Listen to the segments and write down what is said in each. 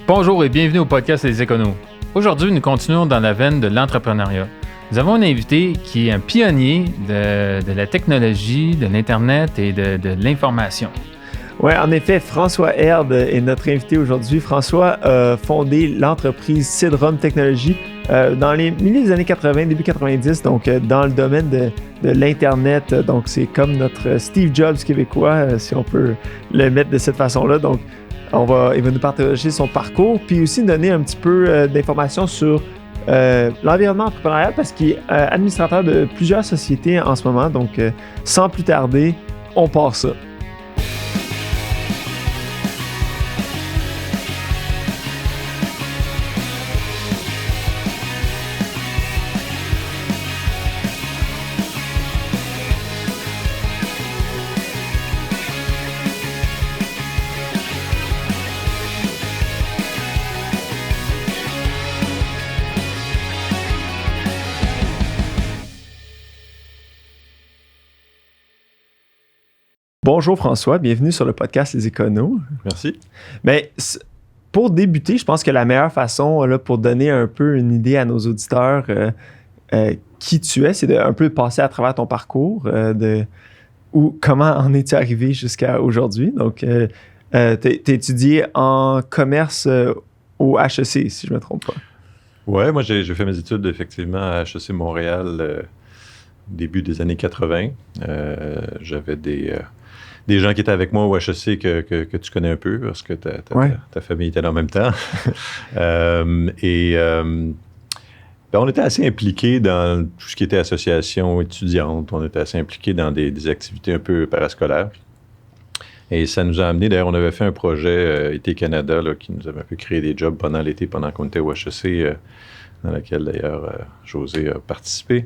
Bonjour et bienvenue au podcast Les Éconos. Aujourd'hui, nous continuons dans la veine de l'entrepreneuriat. Nous avons un invité qui est un pionnier de la technologie, de l'Internet et de l'information. Oui, en effet, François Herd est notre invité aujourd'hui. François a fondé l'entreprise Sidrum Technologies dans les milieux des années 80, début 90, donc dans le domaine de l'Internet. Donc, c'est comme notre Steve Jobs québécois, si on peut le mettre de cette façon-là. Donc, il va nous partager son parcours, puis aussi donner un petit peu d'informations sur l'environnement entrepreneurial parce qu'il est administrateur de plusieurs sociétés en ce moment. Donc, sans plus tarder, on part ça. Bonjour François, bienvenue sur le podcast Les Éconos. Merci. Mais pour débuter, je pense que la meilleure façon là, pour donner un peu une idée à nos auditeurs qui tu es, c'est un peu passer à travers ton parcours, comment en es-tu arrivé jusqu'à aujourd'hui. Donc, tu as étudié en commerce au HEC, si je ne me trompe pas. Oui, moi j'ai fait mes études effectivement à HEC Montréal début des années 80. J'avais des gens qui étaient avec moi au HEC que tu connais un peu parce que ta famille était là en même temps. On était assez impliqués dans tout ce qui était association étudiante. On était assez impliqués dans des activités un peu parascolaires. Et ça nous a amené, d'ailleurs, on avait fait un projet Été Canada là, qui nous avait un peu créé des jobs pendant l'été, pendant qu'on était au HEC, dans laquelle, d'ailleurs, José a participé.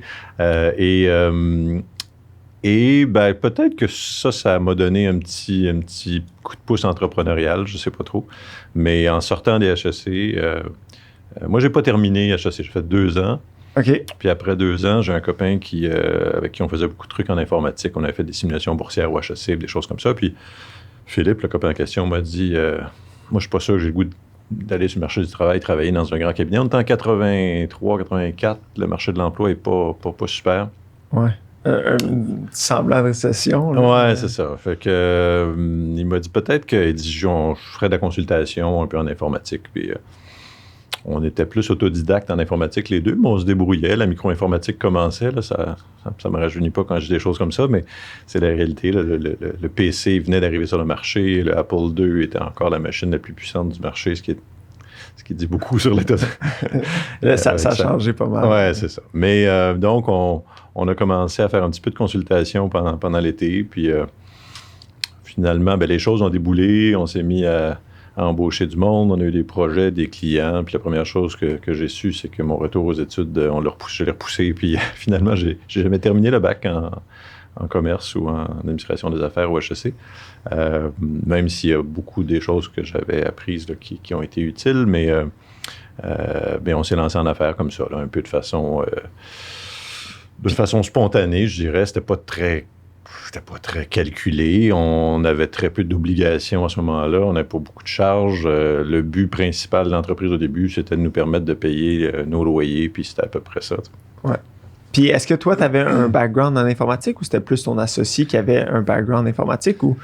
Et peut-être que ça m'a donné un petit coup de pouce entrepreneurial, je ne sais pas trop. Mais en sortant des HEC, moi, je n'ai pas terminé HEC, j'ai fait 2 ans. OK. Puis après 2 ans, j'ai un copain avec qui on faisait beaucoup de trucs en informatique. On avait fait des simulations boursières au HEC, des choses comme ça. Puis Philippe, le copain en question, m'a dit moi, je ne suis pas sûr que j'ai le goût d'aller sur le marché du travail, travailler dans un grand cabinet. On était en 83, 84, le marché de l'emploi n'est pas super. Ouais. Semblant de récession. Oui, c'est ça. Fait que il m'a dit peut-être que je ferais de la consultation un peu en informatique. Puis on était plus autodidacte en informatique les deux, mais on se débrouillait. La micro-informatique commençait. Là, ça ne me rajeunit pas quand je dis des choses comme ça, mais c'est la réalité. Là, le PC venait d'arriver sur le marché. Le Apple II était encore la machine la plus puissante du marché, ce qui dit beaucoup sur l'état. Ça a changé pas mal. Oui, c'est ça. Mais donc, on a commencé à faire un petit peu de consultation pendant l'été. Puis finalement, les choses ont déboulé. On s'est mis à embaucher du monde. On a eu des projets, des clients. Puis la première chose que j'ai su, c'est que mon retour aux études, je l'ai repoussé. Puis finalement, j'ai jamais terminé le bac en commerce ou en administration des affaires au HEC. Même s'il y a beaucoup des choses que j'avais apprises là, qui ont été utiles, mais on s'est lancé en affaires comme ça, là, un peu de façon spontanée, je dirais. C'était pas très calculé. On avait très peu d'obligations à ce moment-là. On n'avait pas beaucoup de charges. Le but principal de l'entreprise au début, c'était de nous permettre de payer nos loyers, puis c'était à peu près ça. Ouais. Puis, est-ce que toi, tu avais un background en informatique ou c'était plus ton associé qui avait un background informatique ou...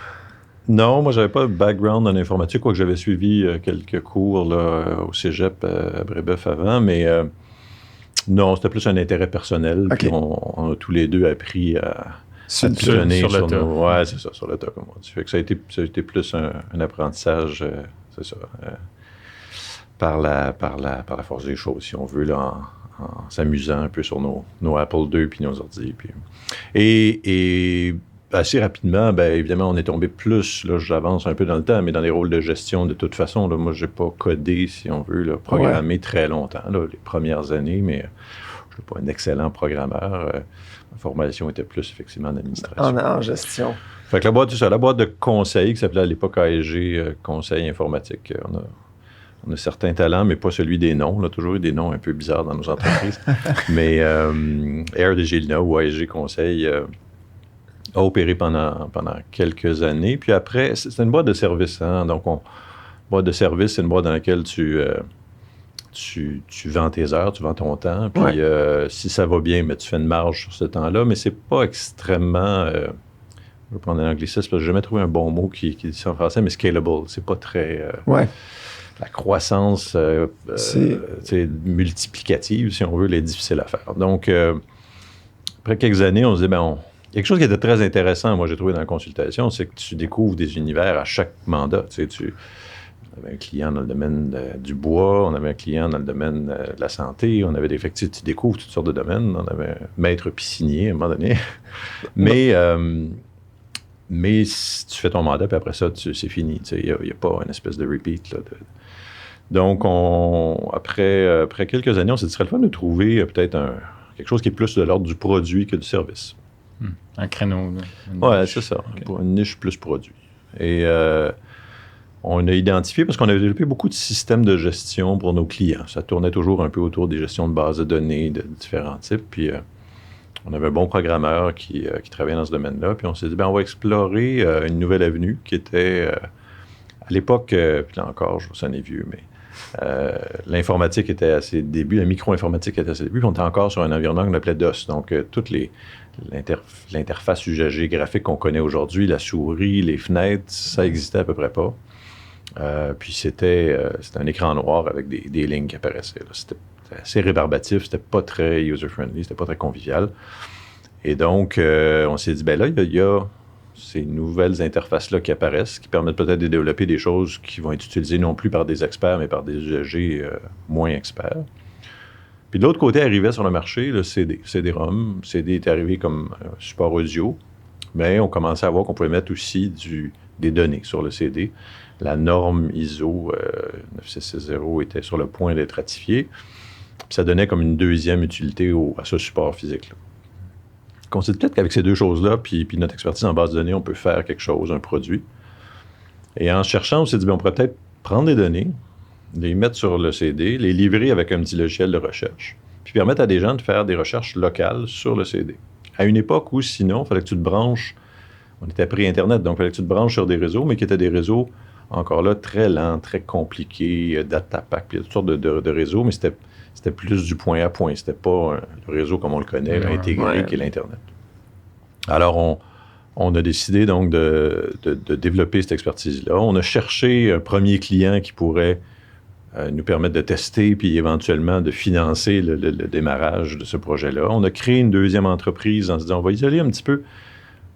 Non, moi, j'avais pas de background en informatique, quoique j'avais suivi quelques cours là, au cégep à Brébeuf avant, mais non, c'était plus un intérêt personnel. Okay. Puis on a tous les deux appris à pigeonner sur le tas. Ouais, c'est ça, sur le tas, comme on dit. Fait que ça a été plus un apprentissage, c'est ça, par la force des choses, si on veut, là, en s'amusant un peu sur nos Apple II puis nos ordi. Puis... Et assez rapidement, évidemment, on est tombé plus, là, j'avance un peu dans le temps, mais dans les rôles de gestion, de toute façon, là, moi, j'ai pas codé, si on veut, là, programmé très longtemps, là, les premières années, mais je suis pas un excellent programmeur. Ma formation était plus, effectivement, en administration. En gestion. Fait que la boîte de conseil qui s'appelait à l'époque AEG, Conseil informatique, on a certains talents, mais pas celui des noms. On a toujours eu des noms un peu bizarres dans nos entreprises. Mais RDG Lina ou AEG Conseil a opéré pendant quelques années. Puis après, c'était une boîte de service. Hein? Donc, boîte de service, c'est une boîte dans laquelle tu vends tes heures, tu vends ton temps, puis si ça va bien, mais tu fais une marge sur ce temps-là, mais c'est pas extrêmement... je vais prendre un anglicisme, parce que j'ai jamais trouvé un bon mot qui dit ça en français, mais scalable, c'est pas très... La croissance c'est multiplicative, si on veut, elle est difficile à faire. Donc, après quelques années, on se dit, quelque chose qui était très intéressant, moi, j'ai trouvé dans la consultation, c'est que tu découvres des univers à chaque mandat. Tu sais, on avait un client dans le domaine du bois, on avait un client dans le domaine de la santé, on avait des... Fait que tu découvres toutes sortes de domaines. On avait un maître piscinier à un moment donné. Mais si tu fais ton mandat, puis après ça, c'est fini. Il n'y a pas une espèce de repeat. Là, Donc, après quelques années, on s'est dit, ce serait le fun de trouver peut-être quelque chose qui est plus de l'ordre du produit que du service. Un créneau. Oui, c'est ça. Okay. Pour une niche plus produit. Et on a identifié, parce qu'on avait développé beaucoup de systèmes de gestion pour nos clients. Ça tournait toujours un peu autour des gestions de bases de données de différents types. Puis, on avait un bon programmeur qui travaillait dans ce domaine-là. Puis, on s'est dit, on va explorer une nouvelle avenue qui était, à l'époque, puis là encore, ça en est vieux, mais l'informatique était à ses débuts, la micro-informatique était à ses débuts, puis on était encore sur un environnement qu'on appelait DOS. Donc, toute l'interface usagée graphique qu'on connaît aujourd'hui, la souris, les fenêtres, ça existait à peu près pas. Puis c'était un écran noir avec des lignes qui apparaissaient. Là. C'était assez rébarbatif, c'était pas très user-friendly, c'était pas très convivial. Et donc, on s'est dit, là, il y a ces nouvelles interfaces-là qui apparaissent, qui permettent peut-être de développer des choses qui vont être utilisées non plus par des experts, mais par des usagers moins experts. Puis de l'autre côté, arrivait sur le marché le CD-ROM. CD est arrivé comme support audio, mais on commençait à voir qu'on pouvait mettre aussi des données sur le CD. La norme ISO 9660 était sur le point d'être ratifiée. Puis ça donnait comme une deuxième utilité à ce support physique-là. On s'est dit peut-être qu'avec ces deux choses-là, puis notre expertise en base de données, on peut faire quelque chose, un produit. Et en cherchant, on s'est dit, on pourrait peut-être prendre des données, les mettre sur le CD, les livrer avec un petit logiciel de recherche, puis permettre à des gens de faire des recherches locales sur le CD. À une époque où, sinon, il fallait que tu te branches, on était pré-Internet, donc il fallait que tu te branches sur des réseaux, mais qui étaient des réseaux, encore là, très lents, très compliqués, datapack, puis il y a toutes sortes de réseaux, mais c'était plus du point à point. C'était pas le réseau comme on le connaît, intégré, qui est l'Internet. Alors, on a décidé donc de développer cette expertise-là. On a cherché un premier client qui pourrait nous permettre de tester puis éventuellement de financer le démarrage de ce projet-là. On a créé une deuxième entreprise en se disant, on va isoler un petit peu,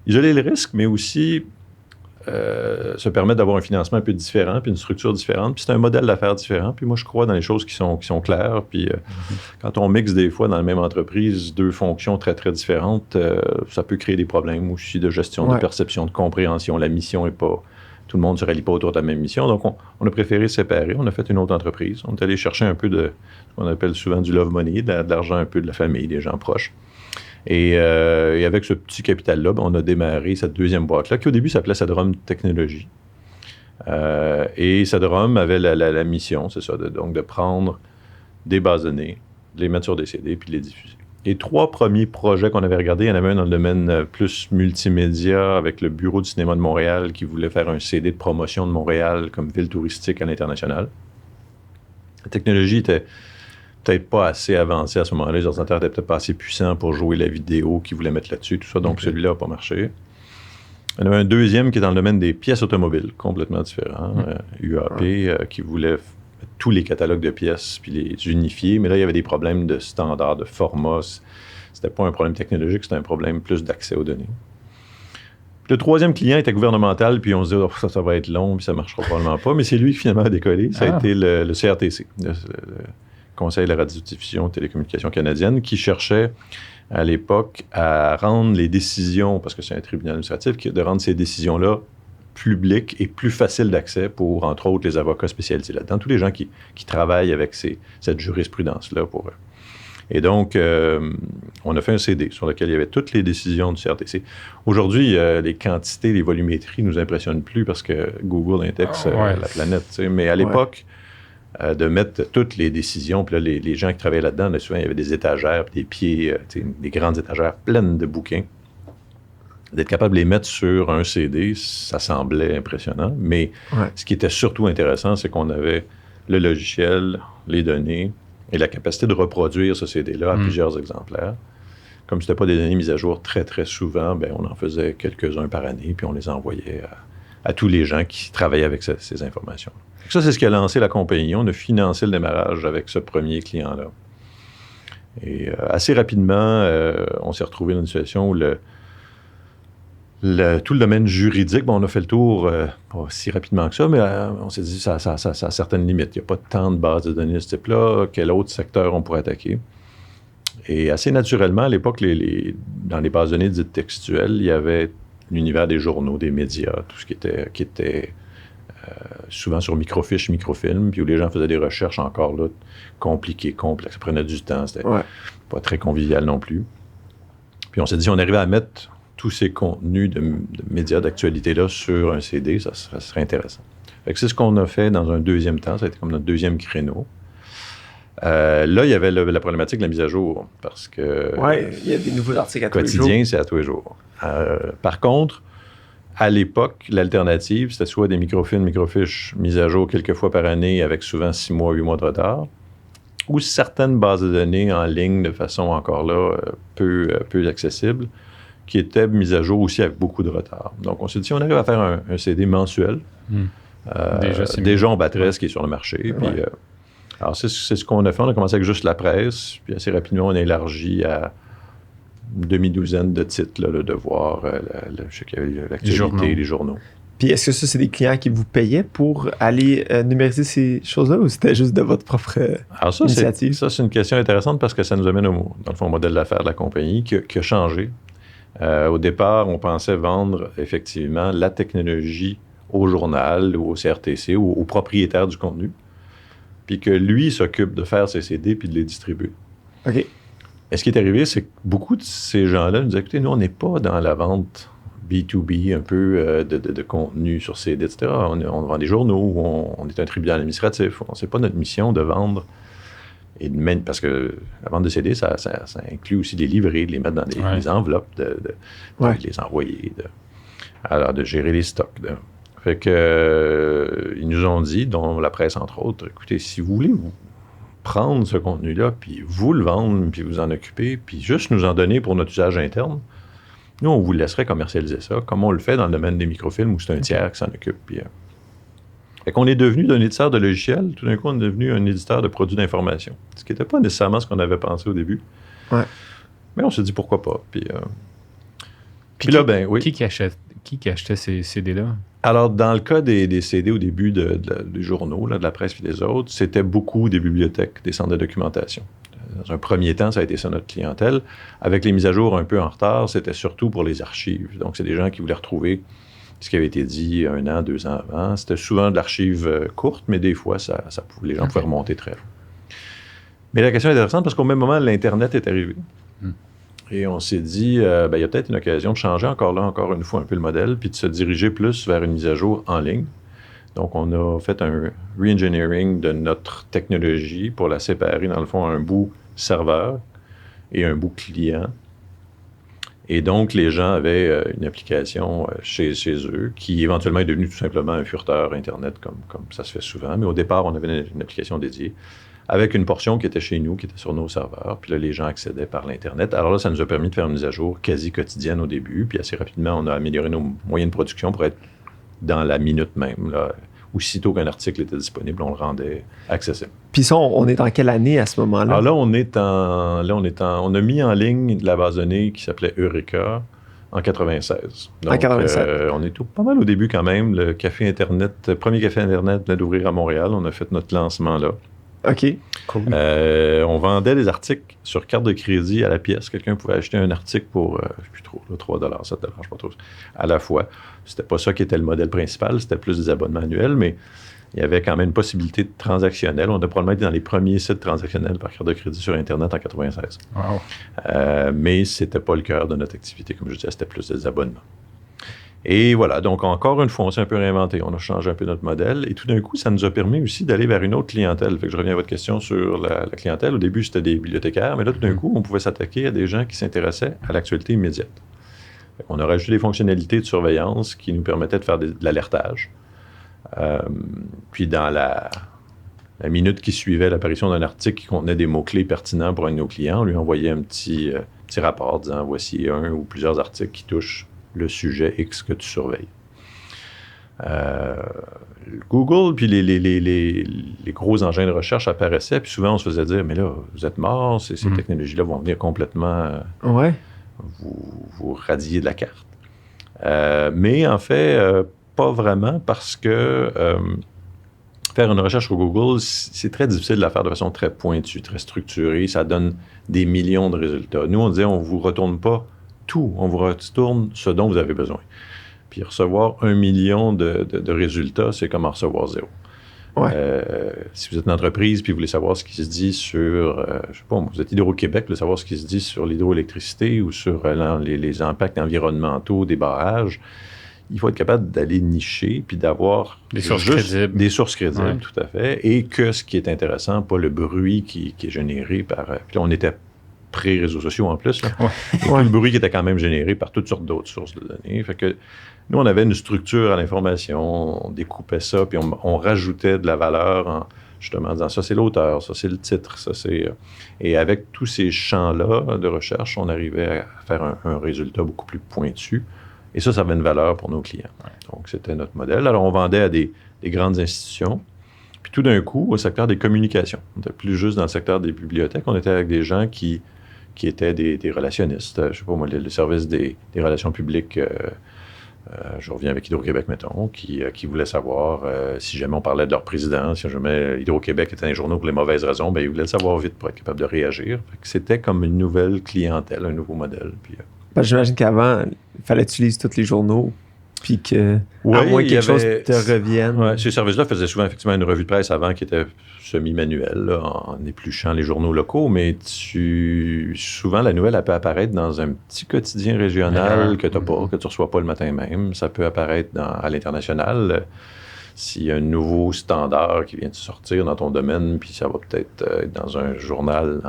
isoler le risque, mais aussi se permettre d'avoir un financement un peu différent, puis une structure différente, puis c'est un modèle d'affaires différent. Puis moi, je crois dans les choses qui sont claires. Puis quand on mixe des fois dans la même entreprise deux fonctions très, très différentes, ça peut créer des problèmes aussi de gestion, de perception, de compréhension. La mission n'est pas... Tout le monde ne se rallie pas autour de la même mission. Donc, on a préféré séparer. On a fait une autre entreprise. On est allé chercher un peu de ce qu'on appelle souvent du love money, de l'argent un peu de la famille, des gens proches. Et avec ce petit capital-là, on a démarré cette deuxième boîte-là, qui au début s'appelait CD-ROM Technologies. Et CD-ROM avait la mission, c'est ça, donc de prendre des bases de données, de les mettre sur des CD, puis de les diffuser. Les trois premiers projets qu'on avait regardés, il y en avait un dans le domaine plus multimédia, avec le Bureau du cinéma de Montréal, qui voulait faire un CD de promotion de Montréal comme ville touristique à l'international. La technologie était peut-être pas assez avancé à ce moment-là. Les ordinateurs étaient peut-être pas assez puissants pour jouer la vidéo qu'ils voulaient mettre là-dessus, tout ça. Donc, celui-là n'a pas marché. Il y en avait un deuxième qui est dans le domaine des pièces automobiles, complètement différent, UAP, qui voulait mettre tous les catalogues de pièces puis les unifier. Mais là, il y avait des problèmes de standard, de format. C'était pas un problème technologique, c'était un problème plus d'accès aux données. Puis le troisième client était gouvernemental, puis on se dit, ça va être long, puis ça marchera probablement pas. Mais c'est lui qui finalement a décollé. Ça a été le CRTC, le Conseil de la radiodiffusion et télécommunications canadienne, qui cherchait à l'époque à rendre les décisions, parce que c'est un tribunal administratif, de rendre ces décisions-là publiques et plus faciles d'accès pour, entre autres, les avocats spécialisés là-dedans, tous les gens qui travaillent avec cette jurisprudence-là pour eux. Et donc, on a fait un CD sur lequel il y avait toutes les décisions du CRTC. Aujourd'hui, les quantités, les volumétries ne nous impressionnent plus parce que Google indexe la planète. Mais à l'époque, de mettre toutes les décisions, puis là, les gens qui travaillaient là-dedans, là, souvent, il y avait des étagères, puis des pieds, des grandes étagères pleines de bouquins. d'être capable de les mettre sur un CD, ça semblait impressionnant. Mais ce qui était surtout intéressant, c'est qu'on avait le logiciel, les données et la capacité de reproduire ce CD-là à plusieurs exemplaires. Comme ce n'était pas des données mises à jour très, très souvent, ben, on en faisait quelques-uns par année, puis on les envoyait à tous les gens qui travaillaient avec ces informations. Ça, c'est ce qui a lancé la compagnie. On a financé le démarrage avec ce premier client-là. Et assez rapidement, on s'est retrouvé dans une situation où tout le domaine juridique, on a fait le tour pas si rapidement que ça, mais on s'est dit ça a certaines limites. Il n'y a pas tant de bases de données de ce type-là. Quel autre secteur on pourrait attaquer? Et assez naturellement, à l'époque, dans les bases de données dites textuelles, il y avait l'univers des journaux, des médias, tout ce qui était souvent sur microfiches, microfilms, puis où les gens faisaient des recherches encore là, compliquées, complexes. Ça prenait du temps, c'était pas très convivial non plus. Puis on s'est dit, si on arrivait à mettre tous ces contenus de médias d'actualité-là sur un CD, ça serait intéressant. Fait que c'est ce qu'on a fait dans un deuxième temps, ça a été comme notre deuxième créneau. Là, il y avait la problématique de la mise à jour, parce que... Oui, il y a des nouveaux articles à tous les jours. Quotidien, c'est à tous les jours. Par contre, à l'époque, l'alternative, c'était soit des microfilms, microfiches mises à jour quelques fois par année avec souvent 6 mois, 8 mois de retard, ou certaines bases de données en ligne de façon encore là peu accessible, qui étaient mises à jour aussi avec beaucoup de retard. Donc, on s'est dit, si on arrive à faire un CD mensuel, déjà on battrait ce qui est sur le marché. Puis, alors, c'est ce qu'on a fait. On a commencé avec juste la presse, puis assez rapidement, on a élargi à une demi-douzaine de titres, là, de voir je sais qu'il y avait l'actualité, les journaux. Puis est-ce que ça, c'est des clients qui vous payaient pour aller numériser ces choses-là, ou c'était juste de votre propre initiative? C'est une question intéressante parce que ça nous amène dans le fond, au modèle d'affaires de la compagnie qui a changé. Au départ, on pensait vendre effectivement la technologie au journal ou au CRTC ou au propriétaire du contenu, puis que lui s'occupe de faire ses CD puis de les distribuer. OK. Et ce qui est arrivé, c'est que beaucoup de ces gens-là nous disaient, écoutez, nous, on n'est pas dans la vente B2B un peu de contenu sur CD, etc. On vend des journaux, on est un tribunal administratif. C'est pas notre mission de vendre. Parce que la vente de CD, ça inclut aussi de les livrer, de les mettre dans des enveloppes, de les envoyer, alors de gérer les stocks. Fait que ils nous ont dit, dont la presse entre autres, écoutez, si vous voulez vous prendre ce contenu-là, puis vous le vendre, puis vous en occuper, puis juste nous en donner pour notre usage interne, nous, on vous laisserait commercialiser ça, comme on le fait dans le domaine des microfilms, où c'est un tiers qui s'en occupe. Puis, fait qu'on est devenu d'un éditeur de logiciels, tout d'un coup, on est devenu un éditeur de produits d'information, ce qui n'était pas nécessairement ce qu'on avait pensé au début. Ouais. Mais on s'est dit, pourquoi pas. Puis là, ben oui. Qui achetait ces CD-là? Alors, dans le cas des CD au début des journaux, là, de la presse et des autres, c'était beaucoup des bibliothèques, des centres de documentation. Dans un premier temps, ça a été ça notre clientèle. Avec les mises à jour un peu en retard, c'était surtout pour les archives. Donc, c'est des gens qui voulaient retrouver ce qui avait été dit 1 an, 2 ans avant. C'était souvent de l'archive courte, mais des fois, les gens pouvaient remonter très loin. Mais la question est intéressante parce qu'au même moment, l'Internet est arrivé. Et on s'est dit, il y a peut-être une occasion de changer encore une fois, un peu le modèle, puis de se diriger plus vers une mise à jour en ligne. Donc, on a fait un re-engineering de notre technologie pour la séparer, dans le fond, un bout serveur et un bout client. Et donc, les gens avaient une application chez eux qui, éventuellement, est devenue tout simplement un furteur Internet, comme ça se fait souvent. Mais au départ, on avait une application dédiée avec une portion qui était chez nous, qui était sur nos serveurs. Puis là, les gens accédaient par l'Internet. Alors là, ça nous a permis de faire une mise à jour quasi quotidienne au début. Puis assez rapidement, on a amélioré nos moyens de production pour être dans la minute même. Là. Aussitôt qu'un article était disponible, on le rendait accessible. Puis ça, on est en quelle année à ce moment-là? Alors là, on a mis en ligne de la base de données qui s'appelait Eureka en 96. Donc, en 96. On est pas mal au début quand même. Le premier café Internet venait d'ouvrir à Montréal. On a fait notre lancement là. OK, cool. On vendait des articles sur carte de crédit à la pièce. Quelqu'un pouvait acheter un article pour, je ne sais plus trop, là, 3 $, 7 $, je ne sais pas trop, à la fois. C'était pas ça qui était le modèle principal, c'était plus des abonnements annuels, mais il y avait quand même une possibilité de transactionnelle. On a probablement été dans les premiers sites transactionnels par carte de crédit sur Internet en 96. Wow. Mais ce n'était pas le cœur de notre activité, comme je disais, c'était plus des abonnements. Et voilà, donc encore une fois, on s'est un peu réinventé, on a changé un peu notre modèle, et tout d'un coup, ça nous a permis aussi d'aller vers une autre clientèle. Fait que je reviens à votre question sur la clientèle. Au début, c'était des bibliothécaires, mais là, tout d'un coup, on pouvait s'attaquer à des gens qui s'intéressaient à l'actualité immédiate. On a rajouté des fonctionnalités de surveillance qui nous permettaient de faire de l'alertage. Puis dans la minute qui suivait l'apparition d'un article qui contenait des mots-clés pertinents pour un de nos clients, on lui envoyait un petit rapport disant « Voici un ou plusieurs articles qui touchent le sujet X que tu surveilles. » Google, puis les gros engins de recherche apparaissaient, puis souvent on se faisait dire « Mais là, vous êtes morts, ces technologies-là vont venir complètement vous radier de la carte. » Mais en fait, pas vraiment, parce que faire une recherche sur Google, c'est très difficile de la faire de façon très pointue, très structurée. Ça donne des millions de résultats. Nous, on disait, on ne vous retourne pas tout, on vous retourne ce dont vous avez besoin. Puis recevoir 1 million de résultats, c'est comme en recevoir 0. Si vous êtes une entreprise puis vous voulez savoir ce qui se dit sur, je sais pas, vous êtes Hydro-Québec, vous voulez savoir ce qui se dit sur l'hydroélectricité ou sur les impacts environnementaux des barrages, il faut être capable d'aller nicher puis d'avoir des sources crédibles. Des sources crédibles, tout à fait. Et que ce qui est intéressant, pas le bruit qui est généré par... Puis là, on était pré-réseaux sociaux en plus. Là. Le bruit qui était quand même généré par toutes sortes d'autres sources de données. Fait que nous, on avait une structure à l'information, on découpait ça, puis on rajoutait de la valeur justement en disant ça, c'est l'auteur, ça, c'est le titre, ça, c'est... Et avec tous ces champs-là de recherche, on arrivait à faire un résultat beaucoup plus pointu. Et ça avait une valeur pour nos clients. Donc, c'était notre modèle. Alors, on vendait à des grandes institutions. Puis tout d'un coup, au secteur des communications, on n'était plus juste dans le secteur des bibliothèques, on était avec des gens qui étaient des relationnistes. Je ne sais pas moi, le service des relations publiques, je reviens avec Hydro-Québec, mettons, qui voulaient savoir si jamais on parlait de leur président, si jamais Hydro-Québec était dans les journaux pour les mauvaises raisons, bien, ils voulaient le savoir vite pour être capable de réagir. Fait que c'était comme une nouvelle clientèle, un nouveau modèle. Puis, j'imagine qu'avant, il fallait que tu lises tous les journaux, puis que, à moins que quelque chose te revienne. Oui, ces services-là faisaient souvent effectivement une revue de presse avant qui était semi-manuelle, là, en épluchant les journaux locaux, mais souvent la nouvelle, elle peut apparaître dans un petit quotidien régional que tu n'as pas, que tu ne reçois pas le matin même. Ça peut apparaître à l'international. S'il y a un nouveau standard qui vient de sortir dans ton domaine, puis ça va peut-être être dans un journal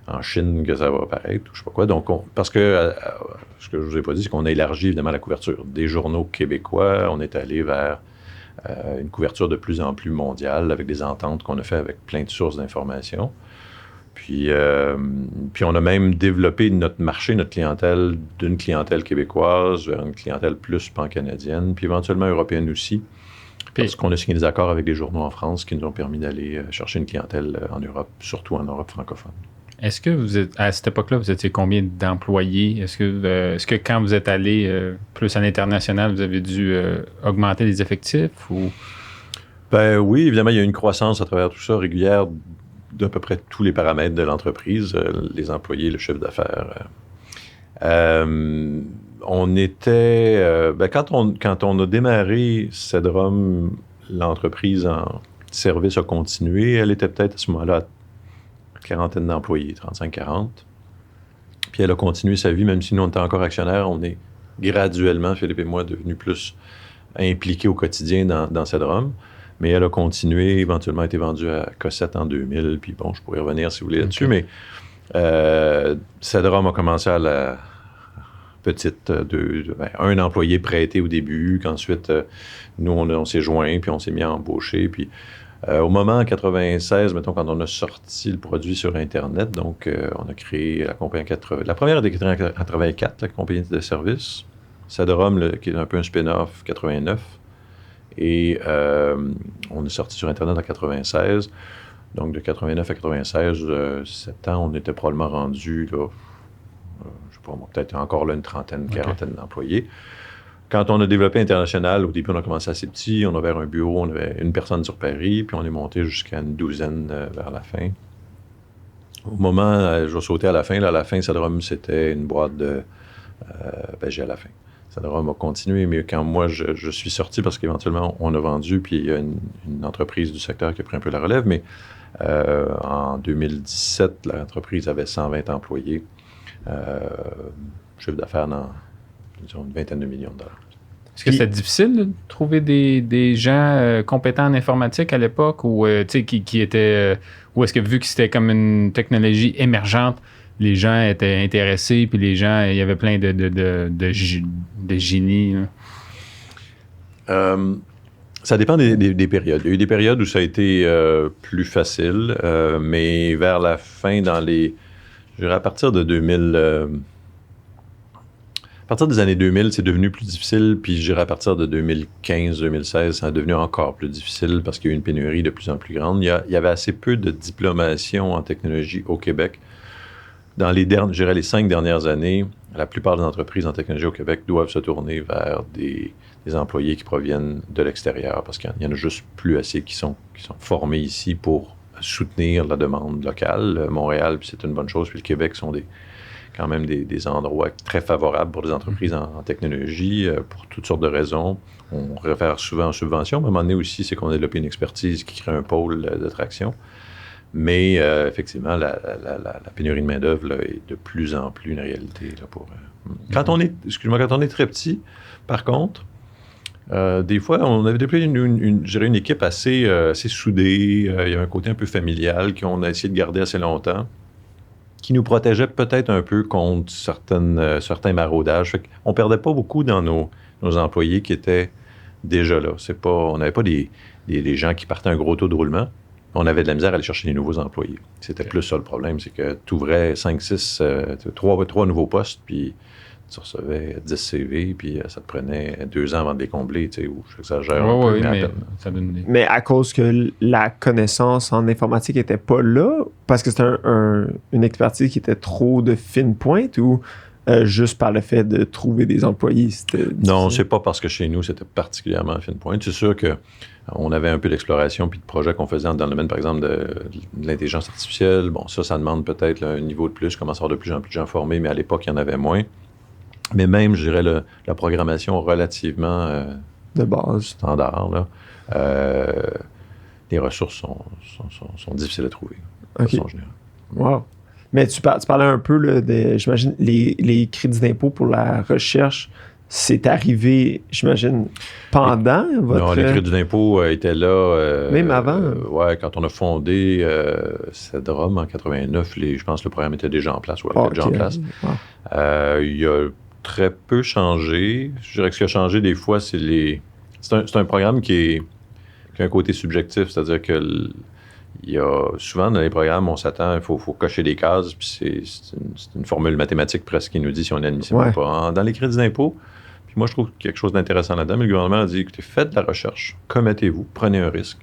en Chine que ça va apparaître, ou je sais pas quoi. Donc, parce que ce que je vous ai pas dit, c'est qu'on a élargi évidemment la couverture. Des journaux québécois, on est allé vers une couverture de plus en plus mondiale avec des ententes qu'on a fait avec plein de sources d'informations. Puis on a même développé notre marché, notre clientèle, d'une clientèle québécoise vers une clientèle plus pan-canadienne, puis éventuellement européenne aussi. Parce qu'on a signé des accords avec des journaux en France qui nous ont permis d'aller chercher une clientèle en Europe, surtout en Europe francophone. Est-ce que à cette époque-là, vous étiez combien d'employés? Est-ce que quand vous êtes allé plus à l'international, vous avez dû augmenter les effectifs ou? Ben oui, évidemment, il y a une croissance à travers tout ça régulière d'à peu près tous les paramètres de l'entreprise, les employés, le chiffre d'affaires. On était... quand on a démarré Cedrum, l'entreprise en service a continué. Elle était peut-être à ce moment-là à quarantaine d'employés, 35-40. Puis elle a continué sa vie, même si nous, on était encore actionnaires. On est graduellement, Philippe et moi, devenus plus impliqués au quotidien dans Cedrum. Mais elle a continué, éventuellement a été vendue à Cossette en 2000. Puis bon, je pourrais revenir si vous voulez là-dessus. Mais Cedrum a commencé à la petite, un employé prêté au début, qu'ensuite, nous, on s'est joints, puis on s'est mis à embaucher. Puis au moment, en 96, mettons, quand on a sorti le produit sur Internet, donc on a créé la compagnie 80. La première était créée en 84, la compagnie de services. Cedrum, qui est un peu un spin-off, 89. Et on est sorti sur Internet en 96. Donc, de 89 à 96, 7 ans, on était probablement rendu, là, je sais pas, peut-être encore là une trentaine, quarantaine d'employés. Quand on a développé international, au début, on a commencé assez petit. On avait un bureau, on avait une personne sur Paris, puis on est monté jusqu'à une douzaine vers la fin. Au moment, je vais sauter à la fin, Cedrum, c'était une boîte de j'ai à la fin. Cedrum a continué, mais quand moi, je suis sorti, parce qu'éventuellement, on a vendu, puis il y a une entreprise du secteur qui a pris un peu la relève, mais en 2017, l'entreprise avait 120 employés, chiffre d'affaires dans, disons, une vingtaine de millions de dollars. Est-ce que c'était difficile de trouver des gens compétents en informatique à l'époque ou qui étaient... ou est-ce que vu que c'était comme une technologie émergente, les gens étaient intéressés, puis il y avait plein de génies. Ça dépend des périodes. Il y a eu des périodes où ça a été plus facile, mais vers la fin, je dirais à partir de 2000... À partir des années 2000, c'est devenu plus difficile, puis je dirais à partir de 2015-2016, ça a devenu encore plus difficile parce qu'il y a eu une pénurie de plus en plus grande. Il y avait assez peu de diplomation en technologie au Québec. Dans je dirais les 5 dernières années, la plupart des entreprises en technologie au Québec doivent se tourner vers des employés qui proviennent de l'extérieur parce qu'il y en a juste plus assez qui sont formés ici pour soutenir la demande locale. Montréal, puis c'est une bonne chose, puis le Québec sont quand même des endroits très favorables pour des entreprises en technologie pour toutes sortes de raisons. On réfère souvent en subvention, mais à un moment donné aussi, c'est qu'on a développé une expertise qui crée un pôle d'attraction. Mais effectivement, la pénurie de main-d'œuvre là, est de plus en plus une réalité. Là, quand on est très petit, par contre, des fois, on avait développé une équipe assez soudée. Il y avait un côté un peu familial qu'on a essayé de garder assez longtemps, qui nous protégeait peut-être un peu contre certains maraudages. On ne perdait pas beaucoup dans nos employés qui étaient déjà là. On n'avait pas des gens qui partaient un gros taux de roulement. On avait de la misère à aller chercher des nouveaux employés. C'était plus ça le problème, c'est que tu ouvrais 5, 6, 3 nouveaux postes, puis tu recevais 10 CV, puis ça te prenait 2 ans avant de les combler, tu sais, ou j'exagère un peu, mais ça donne mais à cause que la connaissance en informatique n'était pas là, parce que c'était une expertise qui était trop de fine pointe, ou juste par le fait de trouver des employés? Non, c'est pas parce que chez nous, c'était particulièrement fine pointe. C'est sûr qu'on avait un peu d'exploration puis de projets qu'on faisait dans le domaine, par exemple, de l'intelligence artificielle. Bon, ça demande peut-être un niveau de plus, commence à avoir de plus en plus de gens formés, mais à l'époque, il y en avait moins. Mais même, je dirais, la programmation relativement de base standard, là, les ressources sont difficiles à trouver, de façon générale. Wow. Mais tu parlais un peu, là, j'imagine, les crédits d'impôt pour la recherche, c'est arrivé, j'imagine, pendant votre... Non, les crédits d'impôt étaient là... même avant? Oui, quand on a fondé CEDROM en 89, je pense que le programme était déjà en place, déjà en place. Wow. Il y a très peu changé. Je dirais que ce qui a changé des fois, c'est un programme qui a un côté subjectif, c'est-à-dire que il y a souvent dans les programmes, on s'attend, il faut cocher des cases, puis c'est une formule mathématique presque qui nous dit si on est admissible ou pas. Dans les crédits d'impôt, puis moi je trouve quelque chose d'intéressant là-dedans, mais le gouvernement a dit, écoutez, faites de la recherche, commettez-vous, prenez un risque.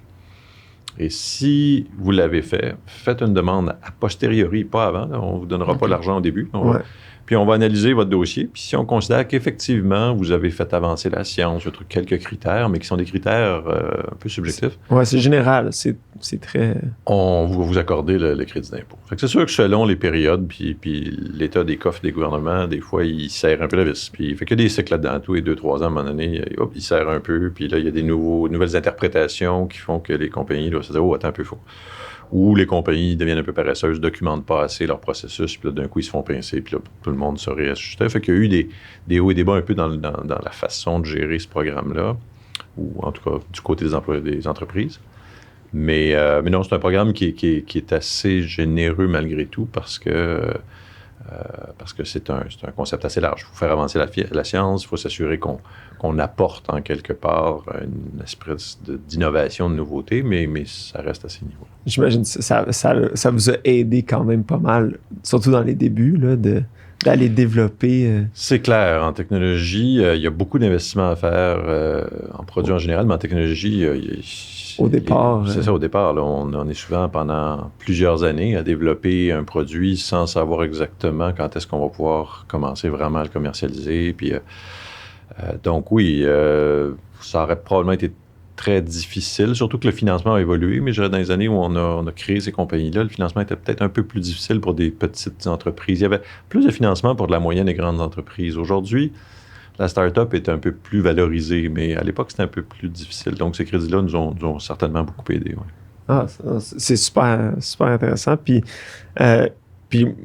Et si vous l'avez fait, faites une demande a posteriori, pas avant, là, on ne vous donnera pas l'argent au début. Puis on va analyser votre dossier. Puis si on considère qu'effectivement, vous avez fait avancer la science, quelques critères, mais qui sont des critères un peu subjectifs. Oui, c'est général. C'est très... On va vous accorder le crédit d'impôt. Fait que c'est sûr que selon les périodes, puis l'état des coffres des gouvernements, des fois, ils serrent un peu la vis. Puis fait qu'il y a des cycles là-dedans. Tous les 2-3 ans, à un moment donné, hop, ils serrent un peu. Puis là, il y a des nouvelles interprétations qui font que les compagnies doivent se dire « Oh, attends un peu, faut... » Ou les compagnies deviennent un peu paresseuses, ne documentent pas assez leur processus, puis là, d'un coup, ils se font pincer, puis là, tout le monde se réajustait. Fait qu'il y a eu des hauts et des bas un peu dans la façon de gérer ce programme-là, ou en tout cas du côté des entreprises. Mais non, c'est un programme qui est assez généreux malgré tout, parce que c'est un concept assez large. Il faut faire avancer la science, il faut s'assurer qu'on apporte en quelque part une espèce d'innovation, de nouveauté, mais ça reste à ces niveaux. J'imagine que ça vous a aidé quand même pas mal, surtout dans les débuts, là, d'aller développer. C'est clair. En technologie, il y a beaucoup d'investissements à faire en produits en général, mais en technologie, au départ. C'est ça, au départ. Là, on est souvent pendant plusieurs années à développer un produit sans savoir exactement quand est-ce qu'on va pouvoir commencer vraiment à le commercialiser. Puis, donc oui, ça aurait probablement été très difficile, surtout que le financement a évolué, mais je dirais dans les années où on a créé ces compagnies-là, le financement était peut-être un peu plus difficile pour des petites entreprises. Il y avait plus de financement pour de la moyenne et grandes entreprises. Aujourd'hui, la start-up est un peu plus valorisée, mais à l'époque, c'était un peu plus difficile. Donc, ces crédits-là nous ont certainement beaucoup aidés. Ouais. Ah, c'est super, super intéressant. Puis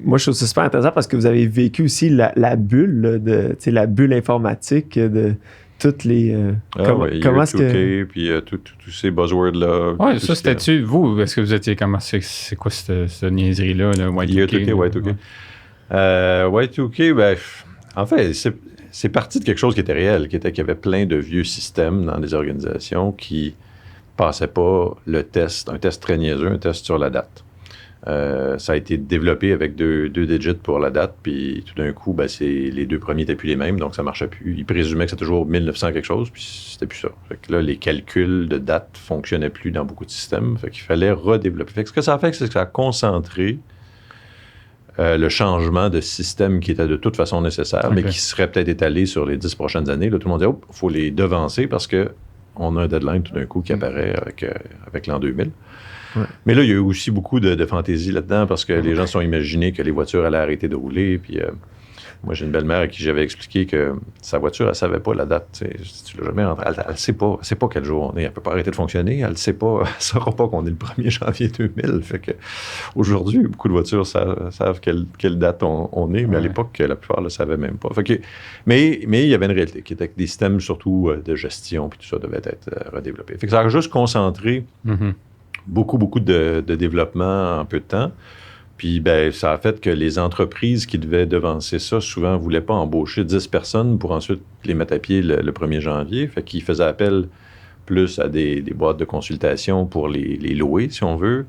moi, je trouve ça super intéressant parce que vous avez vécu aussi la bulle, la bulle informatique de toutes les... comment est-ce que... Puis tous ces buzzwords-là. Oui, ça, c'était-tu, vous, est-ce que vous étiez comment... C'est quoi cette niaiserie-là, Y2K? Y2K, ouais, Y2K. Y2K, ben, en fait, c'est parti de quelque chose qui était réel, qu'il y avait plein de vieux systèmes dans les organisations qui passaient pas un test très niaiseux, un test sur la date. Ça a été développé avec deux digits pour la date, puis tout d'un coup, ben, les deux premiers n'étaient plus les mêmes, donc ça marchait plus. Ils présumaient que c'était toujours 1900 quelque chose, puis c'était plus ça. Fait que là, les calculs de date fonctionnaient plus dans beaucoup de systèmes, fait qu'il fallait redévelopper. Fait que ce que ça a fait, c'est que ça a concentré le changement de système qui était de toute façon nécessaire, mais qui serait peut-être étalé sur les 10 prochaines années. Là, tout le monde dit, il faut les devancer parce qu'on a un deadline tout d'un coup qui apparaît avec l'an 2000. Ouais. Mais là, il y a eu aussi beaucoup de fantaisie là-dedans parce que les gens se sont imaginés que les voitures allaient arrêter de rouler. Puis moi, j'ai une belle-mère à qui j'avais expliqué que sa voiture, elle ne savait pas la date. Tu l'as jamais rentré. Elle ne sait pas quel jour on est. Elle ne peut pas arrêter de fonctionner. Elle ne sait pas. Elle ne saura pas qu'on est le 1er janvier 2000. Fait que aujourd'hui, beaucoup de voitures savent quelle date on est, mais à l'époque, la plupart ne le savaient même pas. Fait que, mais il y avait une réalité qui était que des systèmes, surtout de gestion, puis tout ça devait être redéveloppé. Fait que ça a juste concentré beaucoup de développement en peu de temps. Puis, ben, ça a fait que les entreprises qui devaient devancer ça, souvent, ne voulaient pas embaucher 10 personnes pour ensuite les mettre à pied le 1er janvier. Fait qu'ils faisaient appel plus à des boîtes de consultation pour les louer, si on veut.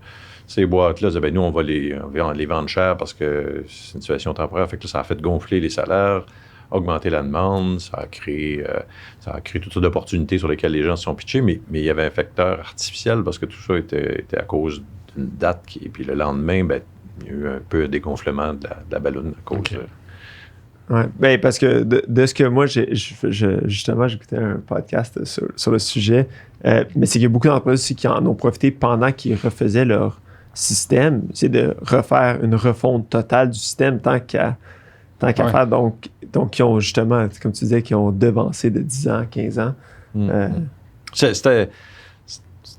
Ces boîtes-là, ben, nous, on va les vendre cher parce que c'est une situation temporaire. Fait que là, ça a fait gonfler les salaires, augmenter la demande. Ça a créé toutes sortes d'opportunités sur lesquelles les gens se sont pitchés. Mais il y avait un facteur artificiel parce que tout ça était à cause d'une date. Puis le lendemain, ben, il y a eu un peu de dégonflement de la balloune à cause de... Oui, ben parce que de ce que moi, justement, j'écoutais un podcast sur le sujet, mais c'est qu'il y a beaucoup d'entreprises aussi qui en ont profité pendant qu'ils refaisaient leur système. C'est de refaire une refonte totale du système tant qu'à faire. Donc, ils ont justement, comme tu disais, qui ont devancé de 10 ans, 15 ans. C'était